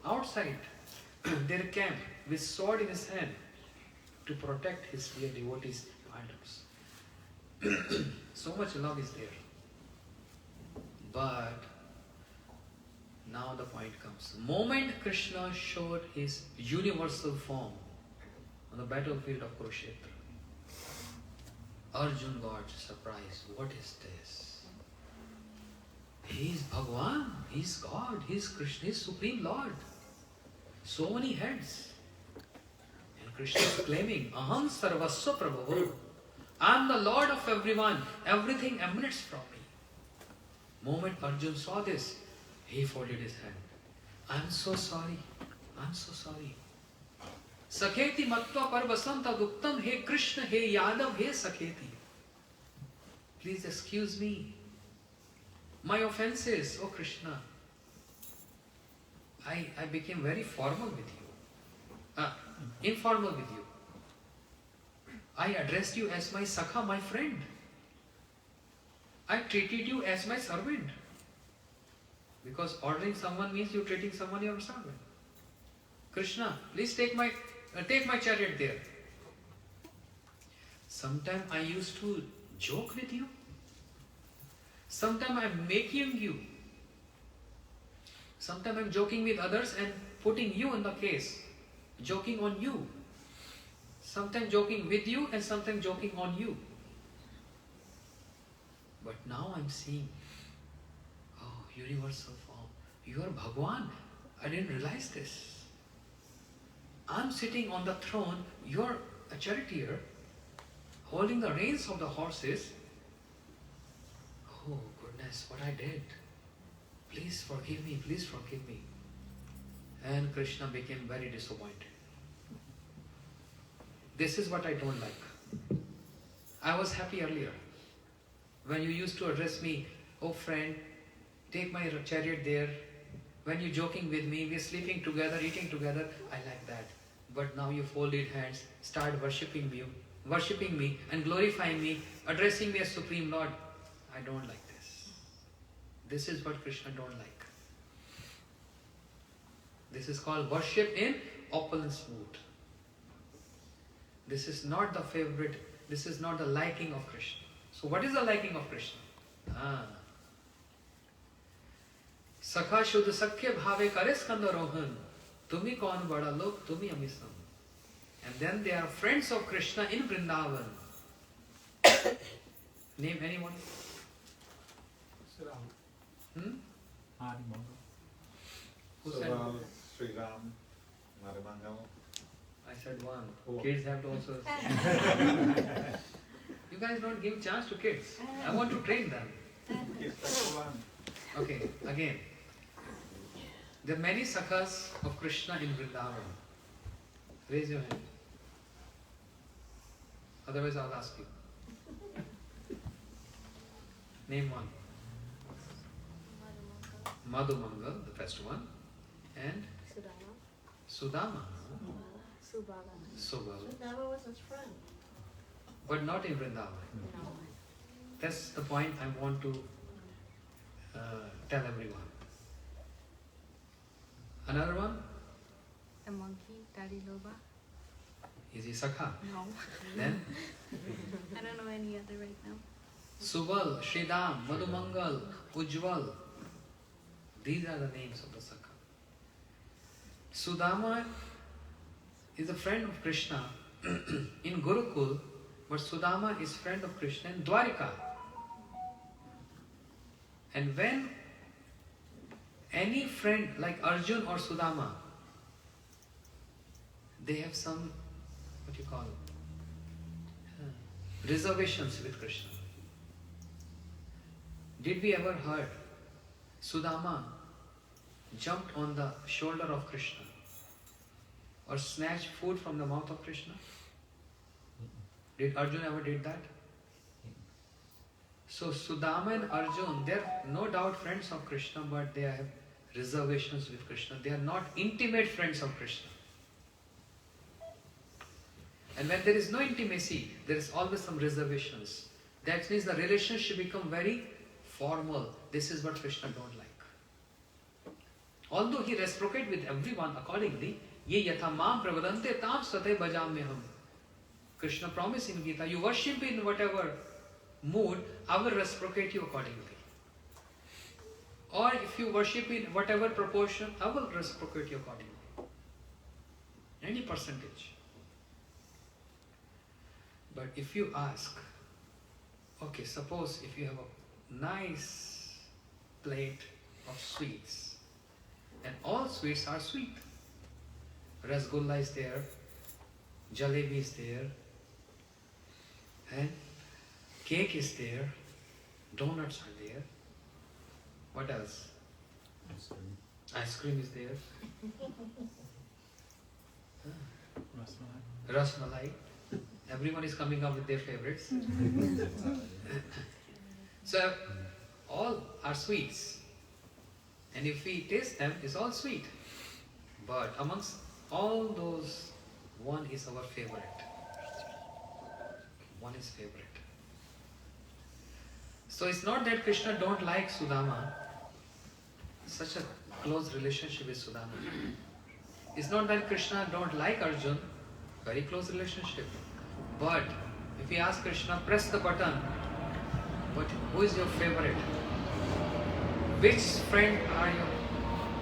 outside their camp with sword in his hand to protect his dear devotees, Pandavas. So much love is there. But now the point comes. The moment Krishna showed his universal form on the battlefield of Kurukshetra, Arjun got surprised. What is this? He is Bhagwan, he is God, he is Krishna, he is Supreme Lord. So many heads. And Krishna is claiming, Aham Sarvasva Prabhu. I am the Lord of everyone. Everything emanates from me. Moment Arjun saw this, he folded his hand. I am so sorry. I am so sorry. Sakheti Matva Parvasanta Guptam, He Krishna, He Yadav, He Sakheti. Please excuse me. My offenses, oh Krishna. I became very formal with you. Informal with you. I addressed you as my Sakha, my friend. I treated you as my servant. Because ordering someone means you treating someone your servant. Krishna, please take my chariot there. Sometimes I used to joke with you. Sometimes I'm making you. Sometimes I'm joking with others and putting you in the case. Joking on you. Sometimes joking with you and sometimes joking on you. But now I'm seeing, oh, universal form. You are Bhagwan. I didn't realize this. I'm sitting on the throne. You're a charioteer, holding the reins of the horses. Oh, goodness, what I did. Please forgive me, please forgive me. And Krishna became very disappointed. This is what I don't like. I was happy earlier. When you used to address me, oh friend, take my chariot there. When you're joking with me, we're sleeping together, eating together, I like that. But now you folded hands, start worshipping me and glorifying me, addressing me as Supreme Lord. I don't like this. This is what Krishna don't like. This is called worship in opulence mood. This is not the favorite, this is not the liking of Krishna. So what is the liking of Krishna? Sakha Shuddha Sakhya Bhave Kare Skanda Rohan. Tumi Kaun Bada Lok, Tumi Amisam. And then they are friends of Krishna in Vrindavan. Name anyone? Who said? Subal, Sri Ram, Madhumangal. I said one. Oh. Kids have to also. You guys don't give chance to kids. I want to train them. Yes, that's the one. Okay, again. There are many sakhas of Krishna in Vrindavan. Raise your hand. Otherwise, I'll ask you. Name one. Madhumangal, the first one, and Sudama, Subala, That was his friend. but not in Vrindavan. No. That's the point I want to tell everyone. Another one, The monkey, Daddy Loba. is he Sakha? No. Then I don't know any other right now. Subal, Sridham, Madhumangal, Ujjwal. These are the names of the Sakha. Sudama is a friend of Krishna in Gurukul, but Sudama is friend of Krishna in Dwarika. And when any friend like Arjun or Sudama, they have some, what you call, reservations with Krishna. Did we ever heard Sudama jumped on the shoulder of Krishna or snatched food from the mouth of Krishna? Did Arjun ever did that? So Sudama and Arjun, they are no doubt friends of Krishna, but they have reservations with Krishna. They are not intimate friends of Krishna. And when there is no intimacy, there is always some reservations. That means the relationship become very formal. This is what Krishna don't like. Although he reciprocate with everyone accordingly, ye yatha mam pravadante tam sate bhajamyaham. Krishna promised in Gita, you worship in whatever mood, I will reciprocate you accordingly. Or if you worship in whatever proportion, I will reciprocate you accordingly. Any percentage. But if you ask, okay, suppose if you have a nice plate of sweets, and all sweets are sweet. Rasgulla is there, jalebi is there, and cake is there, donuts are there. What else? Ice cream is there. Rasmalai. Everyone is coming up with their favorites. So all are sweets. And if we taste them, it's all sweet. But amongst all those, one is our favorite. One is favorite. So it's not that Krishna don't like Sudama. Such a close relationship with Sudama. It's not that Krishna don't like Arjun. Very close relationship. But if we ask Krishna, press the button. Who is your favorite? Which friend are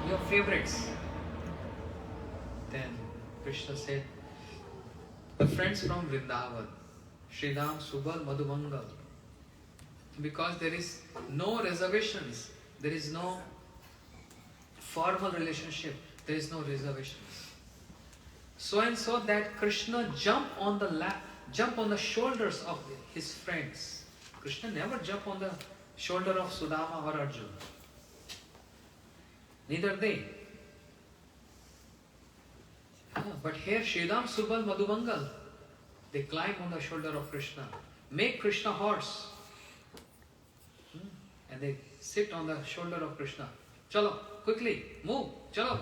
your favorites? Then Krishna said, the friends from Vrindavan, Sridham, Subal, Madhumangal. Because there is no reservations, there is no formal relationship, there is no reservations. So and so that Krishna jumped on the shoulders of his friends. Krishna never jumped on the shoulder of Sudama or Arjuna. Neither they. But here Sridham, Subal, Madhumangal, they climb on the shoulder of Krishna, make Krishna horse, and they sit on the shoulder of Krishna. Chalo, quickly, move, chalo.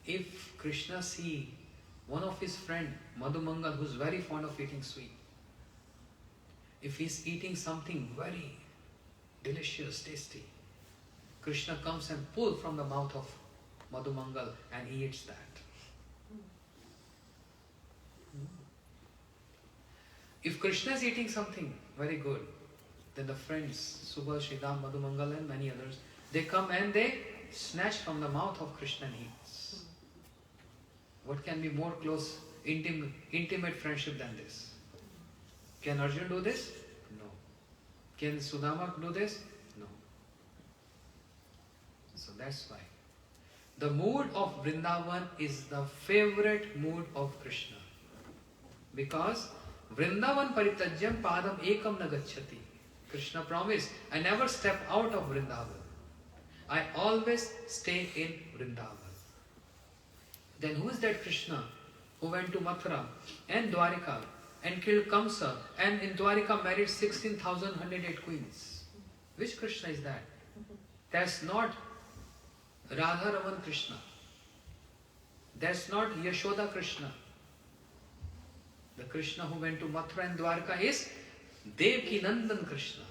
If Krishna see one of his friend, Madhumangal, who is very fond of eating sweet, if he is eating something very delicious, tasty, Krishna comes and pulls from the mouth of Madhumangal and he eats that. If Krishna is eating something very good, then the friends, Subal, Sridham, Madhumangal and many others, they come and they snatch from the mouth of Krishna and eats. What can be more close, intimate friendship than this? Can Arjun do this? No. Can Sudama do this? No. So that's why. The mood of Vrindavan is the favorite mood of Krishna. Because Vrindavan paritajyam padam ekam nagacchati. Krishna promised, I never step out of Vrindavan. I always stay in Vrindavan. Then who is that Krishna who went to Mathura and Dwarika and killed Kamsa and in Dwarika married 16,108 queens? Which Krishna is that? That's not Radha Raman Krishna. That's not Yashoda Krishna. The Krishna who went to Mathura and Dwarka is Devaki Nandan Krishna.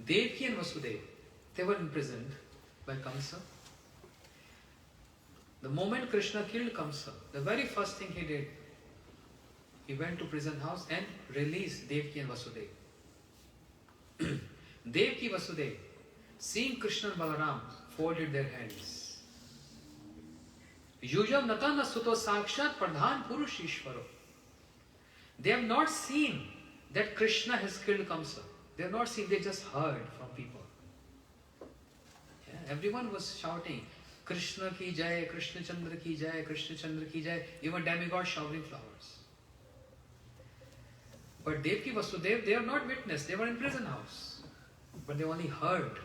Devaki and Vasudeva, they were imprisoned by Kamsa. The moment Krishna killed Kamsa, the very first thing he did, he went to prison house and released Devaki and Vasudeva. Devaki Vasudeva, seeing Krishna and Balaram, folded their hands. Yujam natana suto sakshat pradhan purush ishvaro. They have not seen that Krishna has killed Kamsa. They have not seen, they just heard from people. Yeah, everyone was shouting, Krishna ki jai, Krishna Chandra ki jai, Krishna Chandra ki jai, even demigods showering flowers. But Devaki Vasudeva, they have not witnessed, they were in prison house. But they only heard.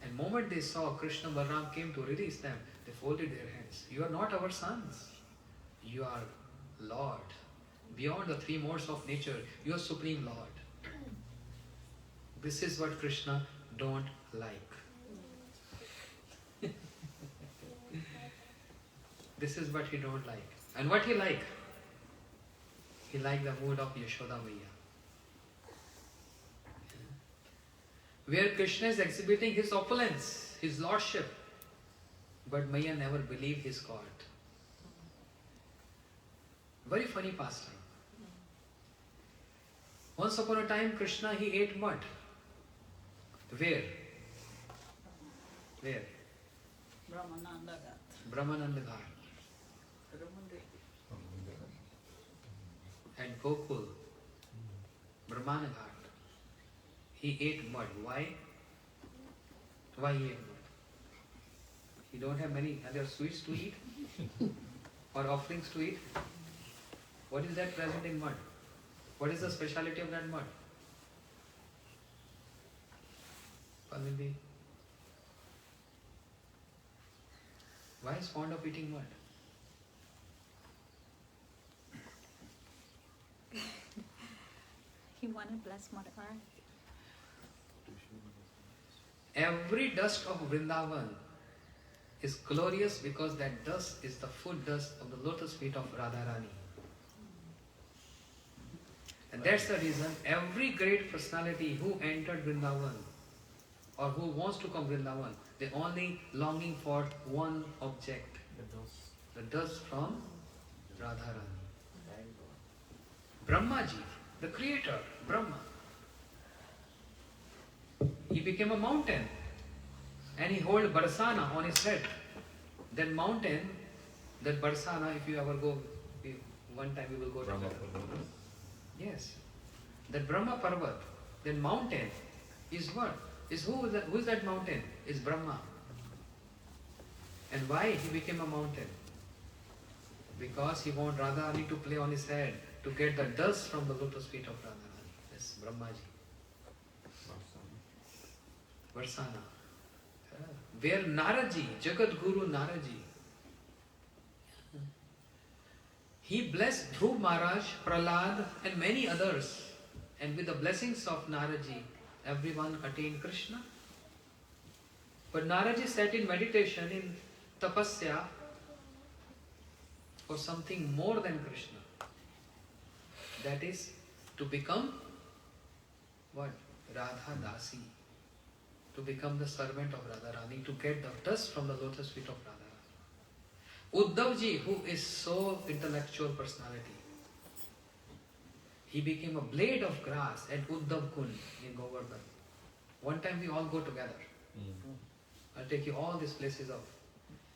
And the moment they saw Krishna Balaram came to release them, they folded their hands. You are not our sons. You are Lord. Beyond the three modes of nature, you are Supreme Lord. This is what Krishna don't like. This is what he don't like. And what he like? He liked the mood of Yashoda Maiya. Where Krishna is exhibiting his opulence, his lordship. But Maiya never believed his God. Very funny pastime. Once upon a time, Krishna, he ate mud. Where? Where? Brahmananda Ghat. And Gokul, Brahmana Ghat. He ate mud. Why? Why he ate mud? He don't have many other sweets to eat? Or offerings to eat? What is that present in mud? What is the speciality of that mud? Palindi. Why is fond of eating mud? He wanted less modifier. Every dust of Vrindavan is glorious because that dust is the foot dust of the lotus feet of Radharani. And that's the reason every great personality who entered Vrindavan or who wants to come Vrindavan, they only longing for one object, the dust from Radharani. Brahmaji, the creator, Brahma, he became a mountain and he held Barsana on his head. That mountain, that Barsana, if you ever go, one time we will go together. Yes. That Brahma Parvat, that mountain is what? Is who is that mountain? Is Brahma. And why he became a mountain? Because he wanted Radharani to play on his head to get the dust from the lotus feet of Radharani. That's Brahmaji. Varsana. Where Naraji, Jagat Guru Naraji, he blessed Dhruv Maharaj, Prahlad and many others. And with the blessings of Naraji, everyone attained Krishna. But Naraji sat in meditation, in tapasya, for something more than Krishna. That is to become what? Radha Dasi. To become the servant of Radharani, to get the dust from the lotus feet of Radharani. Uddhavji, who is so intellectual personality, he became a blade of grass at Uddhav Kund in Govardhan. One time we all go together. I'll take you all these places off.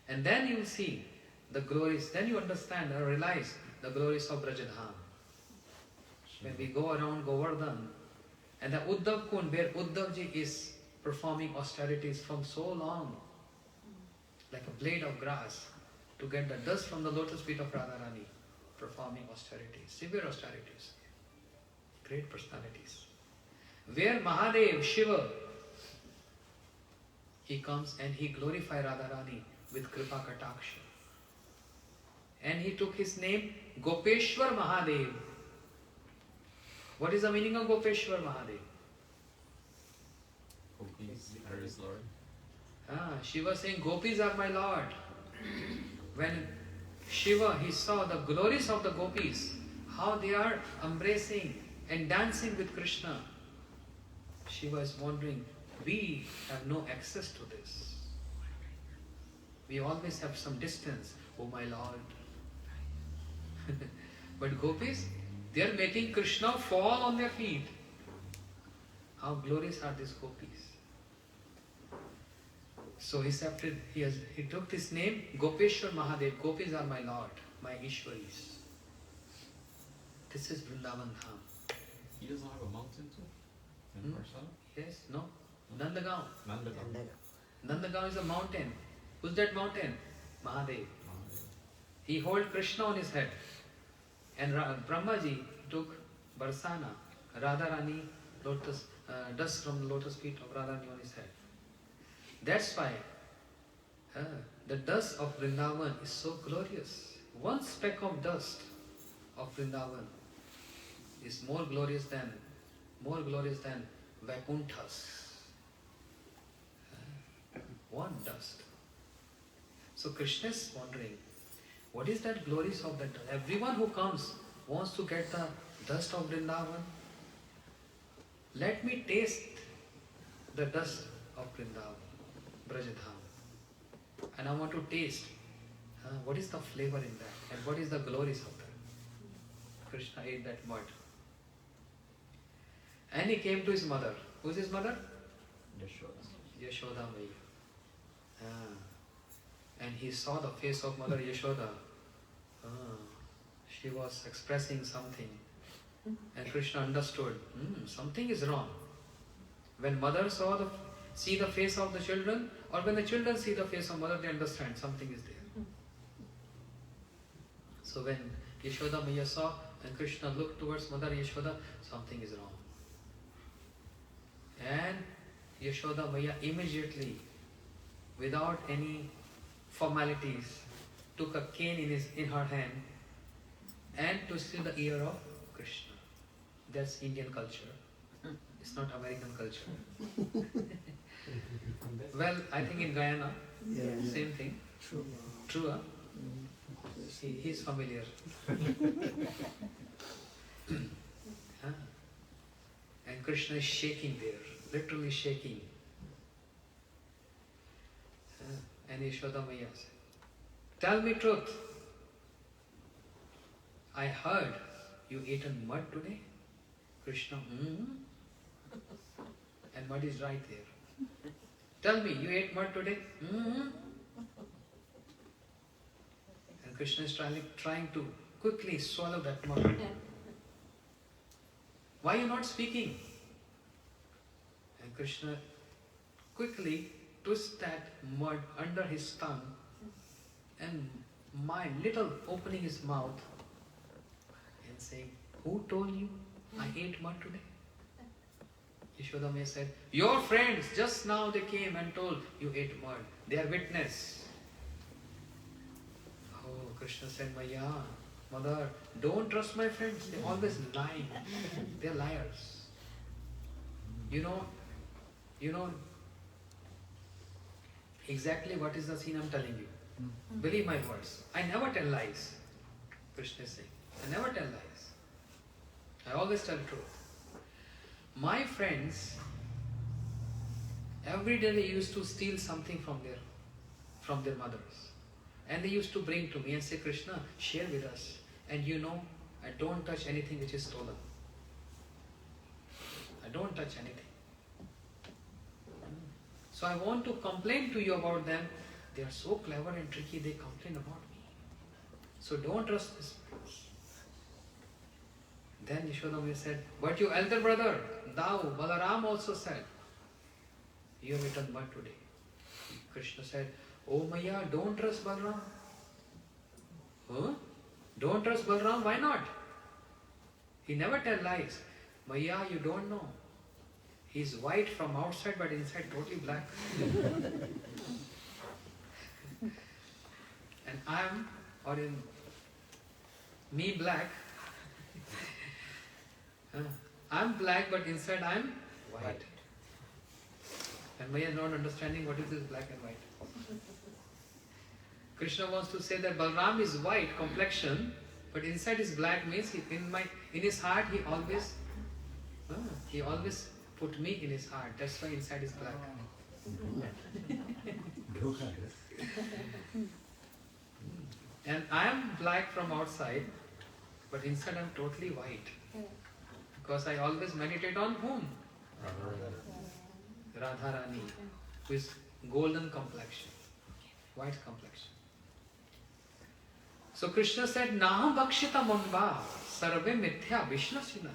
And then you will see the glories, then you understand or realize the glories of Brajadham. When we go around Govardhan And the Uddhav Kund, where Uddhavji is performing austerities from so long, like a blade of grass, to get the dust from the lotus feet of Radharani, performing austerities, severe austerities, great personalities. Where Mahadev, Shiva, he comes and he glorifies Radharani with Kripa Kataksha. And he took his name Gopeshwar Mahadev. What is the meaning of Gopeshwar Mahadev? Gopis are his Lord. Shiva saying, Gopis are my Lord. When Shiva, he saw the glories of the Gopis, how they are embracing and dancing with Krishna. Shiva is wondering, we have no access to this. We always have some distance. Oh my Lord. But Gopis, they are making Krishna fall on their feet. How glorious are these Gopis. So he took this name, Gopeshwar Mahadev. Gopis are my Lord, my Ishwaris. This is Vrindavan Dham. He doesn't have a mountain too? In Parsala? Yes, no? Nandagaon. Nandagaon. Nandagaon is a mountain. Who's that mountain? Mahadev. He held Krishna on his head. And Brahmaji took Barsana, Radharani, dust from the lotus feet of Radharani on his head. That's why the dust of Vrindavan is so glorious. One speck of dust of Vrindavan is more glorious than Vaikuntha's. One dust. So Krishna is wondering, what is that glories of that dust? Everyone who comes wants to get the dust of Vrindavan. Let me taste the dust of Vrindavan, Brajadham. And I want to taste what is the flavor in that and what is the glories of that. Krishna ate that mud. And he came to his mother. Who is his mother? Yashoda Maya. And he saw the face of Mother Yashoda. She was expressing something. And Krishna understood, something is wrong. When mother see the face of the children, or when the children see the face of mother, they understand something is there. So when Yashoda Maya saw and Krishna looked towards Mother Yashoda, something is wrong. And Yashoda Maya immediately, without any formalities, took a cane in her hand and twisted the ear of Krishna. That's Indian culture. It's not American culture. Well, I think in Guyana, same thing. True, huh? He's familiar. And Krishna is shaking there, literally shaking. And Yashoda Maya said, tell me truth. I heard you eaten mud today. Krishna, And mud is right there. Tell me, you ate mud today? And Krishna is trying to quickly swallow that mud. Why are you not speaking? And Krishna quickly twists that mud under his tongue and my little opening his mouth and saying, who told you I ate mud today? Yashoda Maya said, your friends, just now they came and told you ate mud. They are witness. Oh, Krishna said, Maya, mother, don't trust my friends. They always lie. They are liars. You know exactly what is the scene I'm telling you. Believe my words. I never tell lies. Krishna is saying, I never tell lies. I always tell truth. My friends, every day they used to steal something from their mothers. And they used to bring to me and say, Krishna, share with us. And I don't touch anything which is stolen. I don't touch anything. So I want to complain to you about them. They are so clever and tricky, they complain about me. So don't trust this. Then Yashoda Maya said, but your elder brother, thou, Balaram also said, you have eaten mud today. Krishna said, oh Maya, don't trust Balaram. Huh? Don't trust Balaram, why not? He never tell lies. Maya, you don't know. He's white from outside but inside totally black. And I'm, or in me black. I'm black but inside I'm white. And Maya is not understanding what is this black and white. Krishna wants to say that Balram is white complexion, but inside is black means in his heart he always put me in his heart. That's why inside is black. And I am black from outside, but inside I am totally white. Because I always meditate on whom? Radharani, who is golden complexion, white complexion. So Krishna said, Naham bhakshita mamba sarve mithya vishnasina.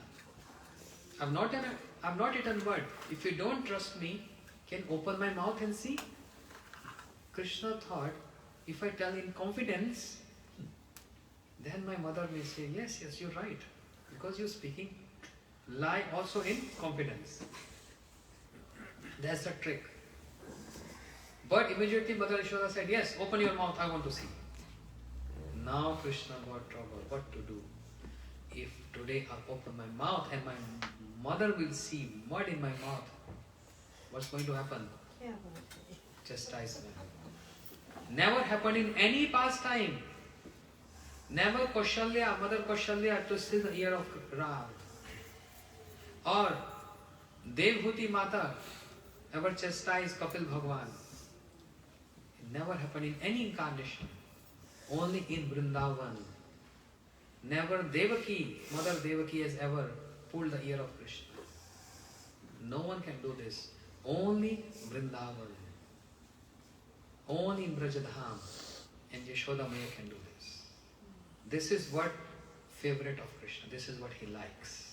I've not eaten word. If you don't trust me, can open my mouth and see? Krishna thought, if I tell in confidence, then my mother may say, yes, you're right. Because you're speaking lie also in confidence. That's the trick. But immediately Mother Yashoda said, yes, open your mouth, I want to see. Now Krishna got trouble. What to do? If today I open my mouth and my mother will see mud in my mouth, what's going to happen? Chastisement. Never happened in any past time. Never Kaushalya, Mother Kaushalya twisted the ear of Ram. Or Devhuti Mata ever chastised Kapil Bhagwan. It never happened in any incarnation. Only in Vrindavan. Never Devaki, Mother Devaki has ever pulled the ear of Krishna. No one can do this. Only Vrindavan. Only in Brajadham and Yashoda Maya can do this. This is what favorite of Krishna. This is what he likes.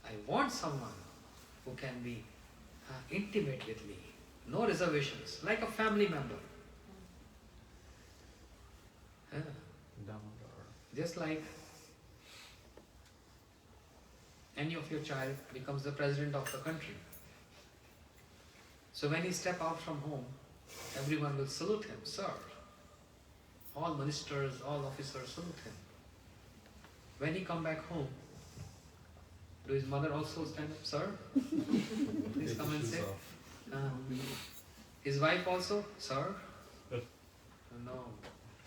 I want someone who can be intimate with me. No reservations. Like a family member. Just like any of your child becomes the president of the country. So when he step out from home, everyone will salute him, sir. All ministers, all officers salute him. When he come back home, do his mother also stand up, sir? Please come and say. His wife also, sir? No.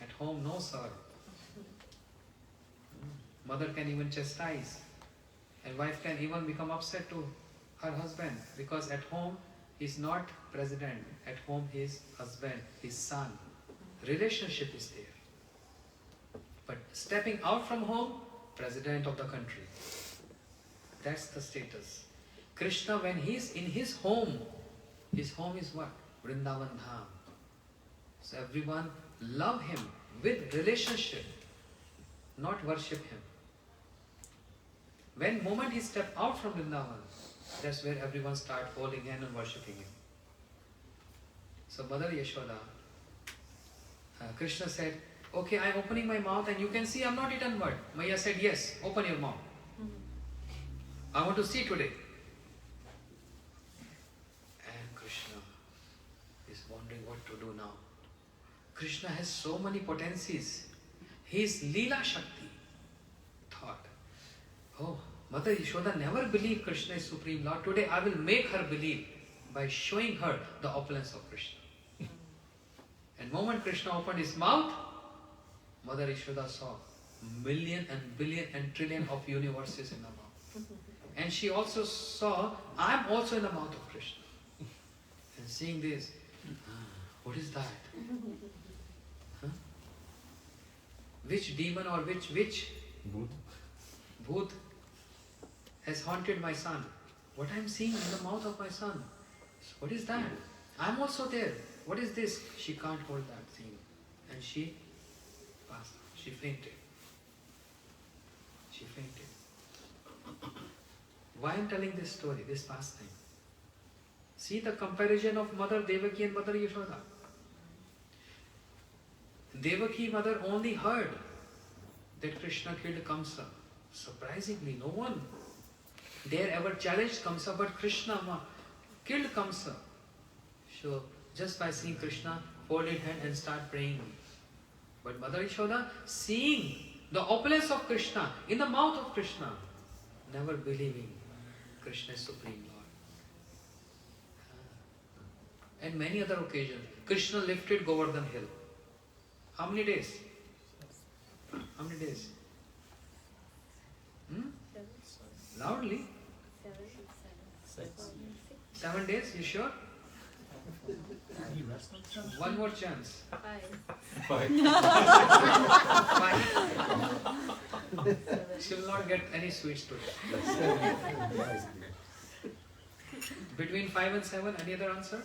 At home, no, sir. Mother can even chastise. And wife can even become upset to her husband. Because at home, he's not president. At home, his husband, his son. Relationship is there. But stepping out from home, president of the country. That's the status. Krishna, when he's in his home is what? Vrindavan Dham. So everyone love him with relationship, not worship him. When moment he step out from Vrindavan, that's where everyone start holding hand and worshipping him. So Mother Yashoda, Krishna said, okay, I'm opening my mouth and you can see I'm not eaten mud. Maya said, yes, open your mouth. I want to see today. And Krishna is wondering what to do now. Krishna has so many potencies. He is Leela Shakti. Thought, oh, Mother Yashoda never believed Krishna is Supreme Lord. Today I will make her believe by showing her the opulence of Krishna. And moment Krishna opened his mouth, Mother Yashoda saw million and billion and trillion of universes in the mouth. And she also saw, I am also in the mouth of Krishna. And seeing this, what is that? Huh? Which demon or which witch? Bhoot has haunted my son. What I am seeing in the mouth of my son? What is that? I am also there. What is this? She can't hold that thing. And she passed. She fainted. She fainted. Why I'm telling this story, this pastime? See the comparison of Mother Devaki and Mother Yashoda. Devaki mother only heard that Krishna killed Kamsa. Surprisingly, no one dare ever challenged Kamsa, but Krishna killed Kamsa. So, just by seeing Krishna, folded hand and start praying. But Mother Yashoda, seeing the opulence of Krishna in the mouth of Krishna, never believing Krishna is Supreme Lord. And many other occasions, Krishna lifted Govardhan hill. How many days? How many days? Loudly. 7 days, you sure? One more chance. 5. She will not get any sweets today. Between 5 and 7, any other answer?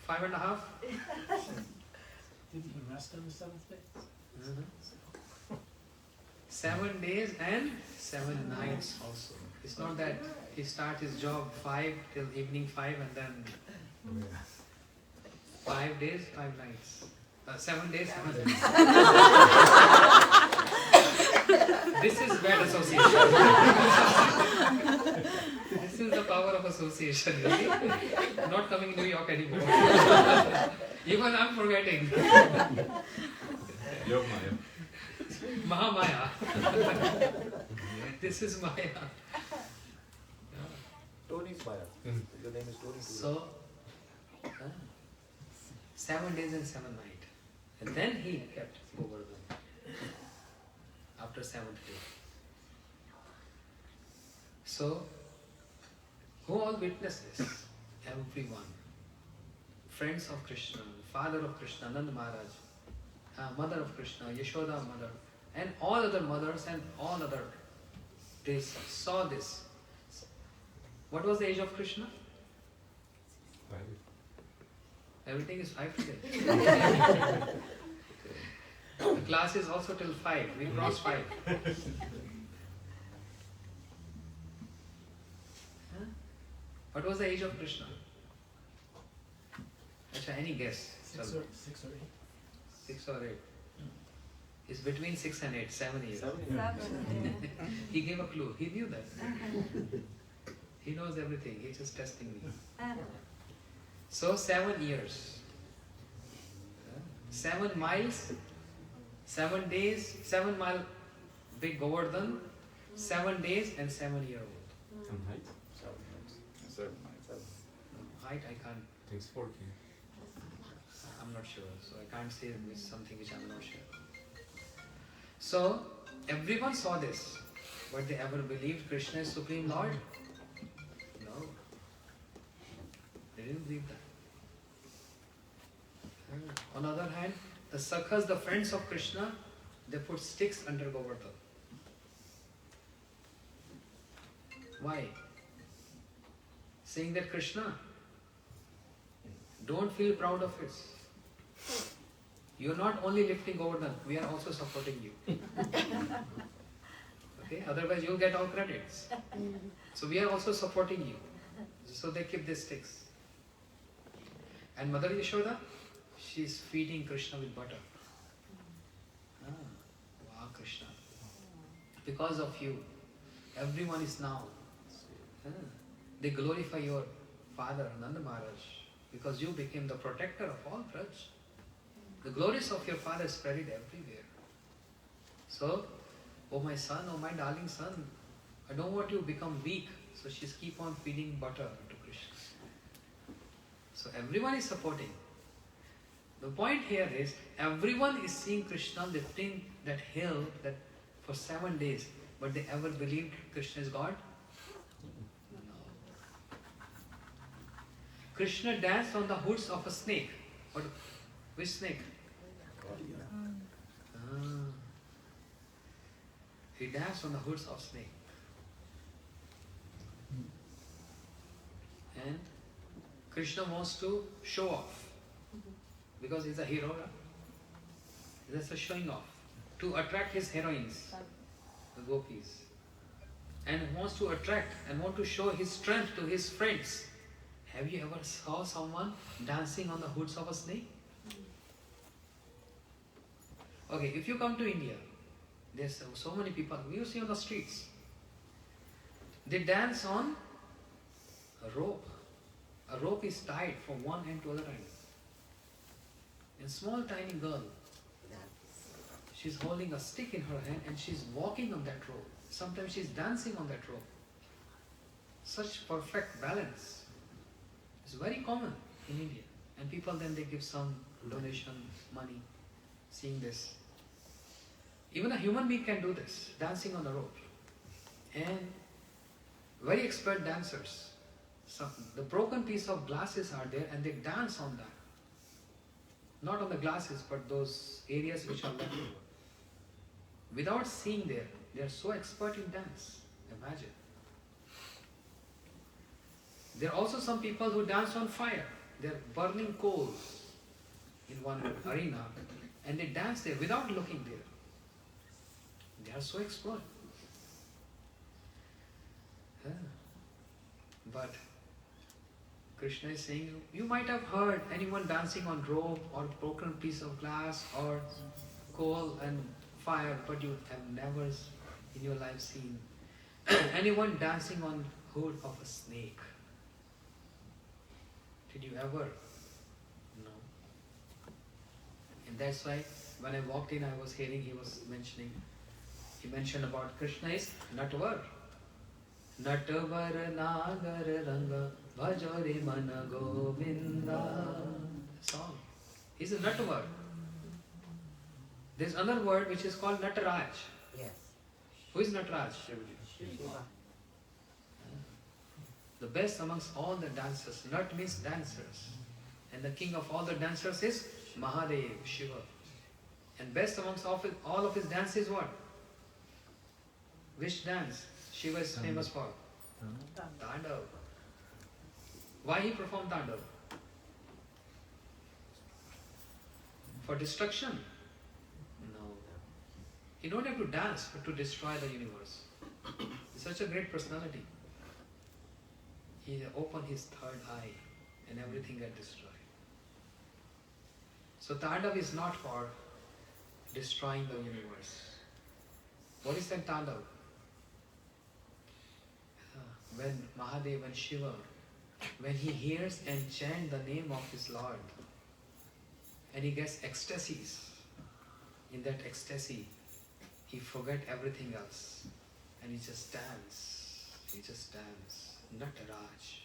5.5? Did he rest on the seventh day? 7 days and 7 nights also. It's not that he starts his job 5 till evening 5 and then 5 days, 5 nights. 7 days, 7 nights. This is bad association. This is the power of association, you see? Not coming to New York anymore. Even I'm forgetting. Yog Maya. Mahamaya. This is Maya. Tony's Maya. Your name is Tony. So, 7 days and 7 nights. And then he kept Govardhan after 7th day. So, who all witnessed this? Everyone. Friends of Krishna, father of Krishna, Nanda Maharaj, mother of Krishna, Yashoda mother, and all other mothers and all other, they saw this. What was the age of Krishna? Everything is 5 today. The class is also till 5. We crossed 5. Huh? What was the age of Krishna? Achha, any guess? 6 or 8. 6 or 8. It's between 6 and 8, 7 years. 7 years. He gave a clue. He knew that. He knows everything. He's just testing me. So 7 years. 7 miles, 7 days, 7 mile big Govardhan, 7 days and 7 year old. And height? 7 nights. Height I can't, Takes 4 I'm not sure. So I can't say it's something which I'm not sure. So everyone saw this. But they ever believed Krishna is Supreme Lord? No. They didn't believe that. On the other hand, the Sakhas, the friends of Krishna, they put sticks under Govardhan. Why? Saying that Krishna, don't feel proud of it. You're not only lifting Govardhan, we are also supporting you. Okay? Otherwise you'll get all credits. So we are also supporting you. So they keep these sticks. And Mother Yashoda, she's feeding Krishna with butter. Wow, Krishna. Because of you, everyone is now. They glorify your father, Nanda Maharaj, because you became the protector of all Braj. The glories of your father spread it everywhere. So, oh my son, oh my darling son, I don't want you to become weak. So she's keep on feeding butter to Krishna. So everyone is supporting. The point here is, everyone is seeing Krishna lifting that hill that for 7 days, but they ever believed Krishna is God? No. Krishna danced on the hoods of a snake. Which snake? He danced on the hoods of snake. And Krishna wants to show off. Because he's a hero. That's a showing off. to attract his heroines, the gopis, and wants to attract and want to show his strength to his friends. Have you ever saw someone dancing on the hoods of a snake? Okay, if you come to India, there's so many people you see on the streets. They dance on a rope. A rope is tied from one end to other end. And small tiny girl, she's holding a stick in her hand and she's walking on that rope. Sometimes she's dancing on that rope. Such perfect balance. It's very common in India. And people then they give some donation, money, seeing this. Even a human being can do this, dancing on the rope. And very expert dancers. The broken piece of glasses are there and they dance on that. Not on the glasses, but those areas which are left over. Without seeing there, they are so expert in dance. Imagine. There are also some people who dance on fire. They are burning coals in one arena and they dance there without looking there. They are so expert. But Krishna is saying, you might have heard anyone dancing on rope or broken piece of glass or coal and fire, but you have never in your life seen anyone dancing on hood of a snake. Did you ever? No. And that's why when I walked in, I was hearing he mentioned about Krishna is Natvar. Natvar Nagar Ranga Bhajore Mana Govinda. Song. He's a Natvar. There's another word which is called Nataraj. Yes. Who is Nataraj? Shiva. The best amongst all the dancers. Nat means dancers. And the king of all the dancers is Mahadev, Shiva. And best amongst all of his dance is what? Which dance Shiva is famous for? Tandav. Why he performed Tandav? For destruction? No. You don't have to dance to destroy the universe. He's such a great personality. He opened his third eye and everything got destroyed. So Tandav is not for destroying the universe. What is that Tandav? When Mahadev and Shiva, when he hears and chants the name of his Lord, and he gets ecstasies, in that ecstasy, he forget everything else, and he just dance. He just dance. Nataraj.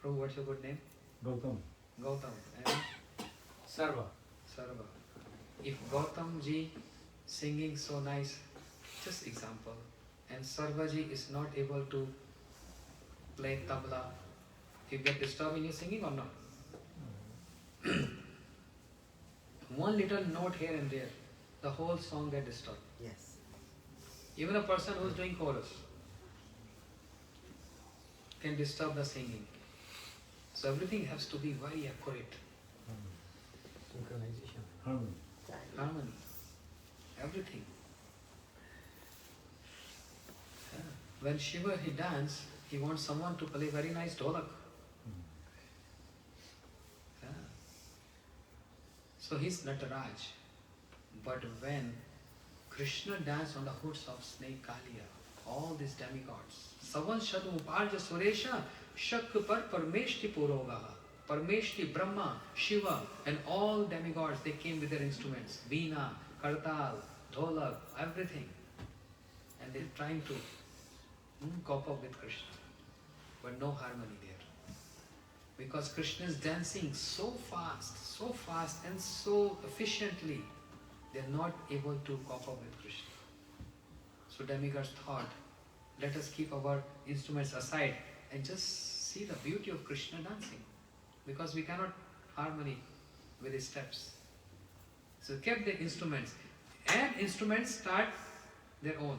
Prabhu, what's your good name? Gautam. Gautam. And Sarva. Sarva. If Gautam ji singing so nice, just example, and Sarva ji is not able to play tabla, you get disturbed in your singing or not? One little note here and there, the whole song get disturbed. Yes. Even a person who is doing chorus can disturb the singing. So everything has to be very accurate. Synchronization. Harmony. Harmony. Everything. When Shiva he dance, he wants someone to play very nice dholak. So he's Nataraj. But when Krishna danced on the hoods of snake Kaliya, all these demigods, Savan Shadmu Parja Suresha, Shak Par Parmeshti Purogaha, Parmeshti Brahma, Shiva, and all demigods, they came with their instruments, Veena, Kartal, Dholak, everything. And they're trying to cope up with Krishna. But no harmony there. Because Krishna is dancing so fast and so efficiently, they are not able to cope up with Krishna. So demigods thought, let us keep our instruments aside and just see the beauty of Krishna dancing. Because we cannot harmony with his steps. So kept their instruments. And instruments start their own.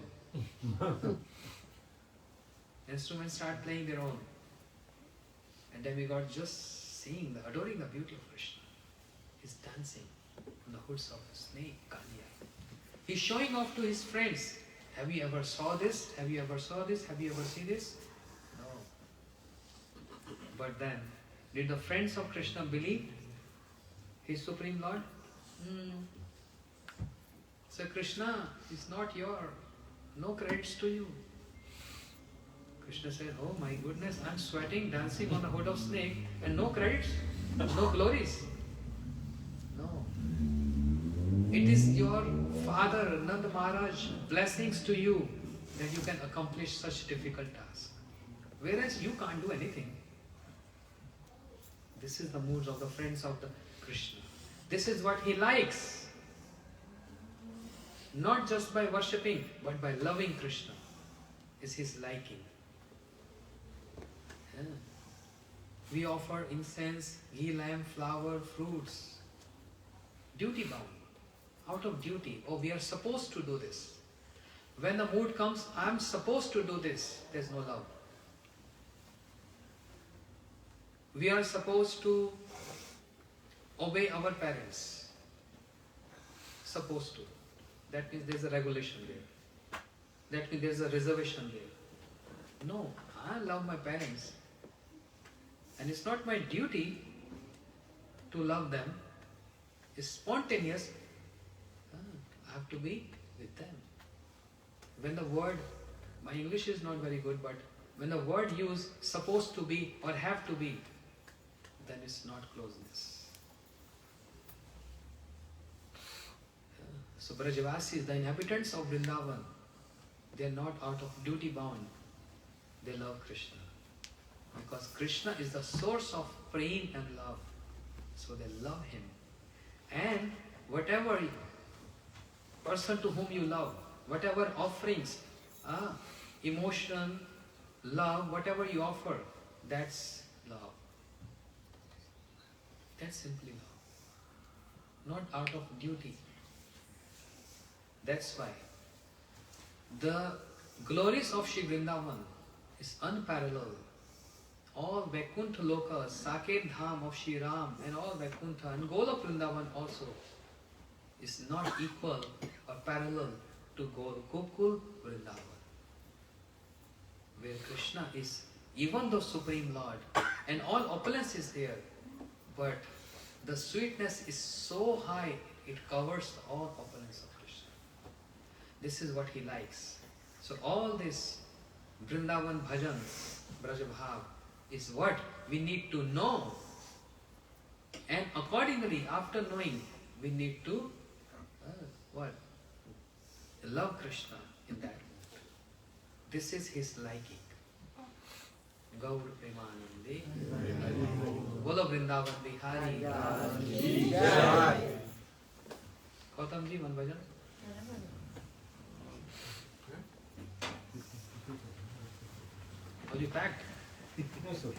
Instruments start playing their own. And demigod just seeing, adoring the beauty of Krishna. He's dancing on the hoods of a snake, Kalia. He's showing off to his friends. Have you ever saw this? Have you ever saw this? Have you ever seen this? No. But then, did the friends of Krishna believe his Supreme Lord? So Krishna is not no credits to you. Krishna said, oh my goodness, I'm sweating, dancing on the hood of snake, and no credits, no glories. No. It is your father, Nanda Maharaj, blessings to you that you can accomplish such difficult task. Whereas you can't do anything. This is the moods of the friends of the Krishna. This is what he likes. Not just by worshipping, but by loving Krishna is his liking. Yeah. We offer incense, ghee, lamb, flower, fruits. Duty bound. Out of duty. Oh, we are supposed to do this. When the mood comes, I am supposed to do this. There's no love. We are supposed to obey our parents. Supposed to. That means there's a regulation there. That means there's a reservation there. No, I love my parents. And it's not my duty to love them. It's spontaneous. I have to be with them. When the word, my English is not very good, but when the word used supposed to be or have to be, then it's not closeness. So Brajavasis, the inhabitants of Vrindavan, they are not out of duty bound. They love Krishna. Because Krishna is the source of prem and love. So they love him. And whatever person to whom you love, whatever offerings, emotion, love, whatever you offer, that's love. That's simply love. Not out of duty. That's why the glories of Shri Vrindavan is unparalleled. All Vaikuntha Loka, Saket Dham of Shri Ram and all Vaikuntha and Golok Vrindavan also is not equal or parallel to Gokul Vrindavan, where Krishna is even the Supreme Lord and all opulence is there, but the sweetness is so high it covers all opulence of Krishna. This is what he likes. So all this Vrindavan bhajans, Brajabhav, is what we need to know. And accordingly, after knowing, we need to what? Love Krishna in that mood. This is his liking. Gaur Premanande. Bolo Vrindavan Bihari. Gautam ji, one bhajan. Are you packed? No, sir.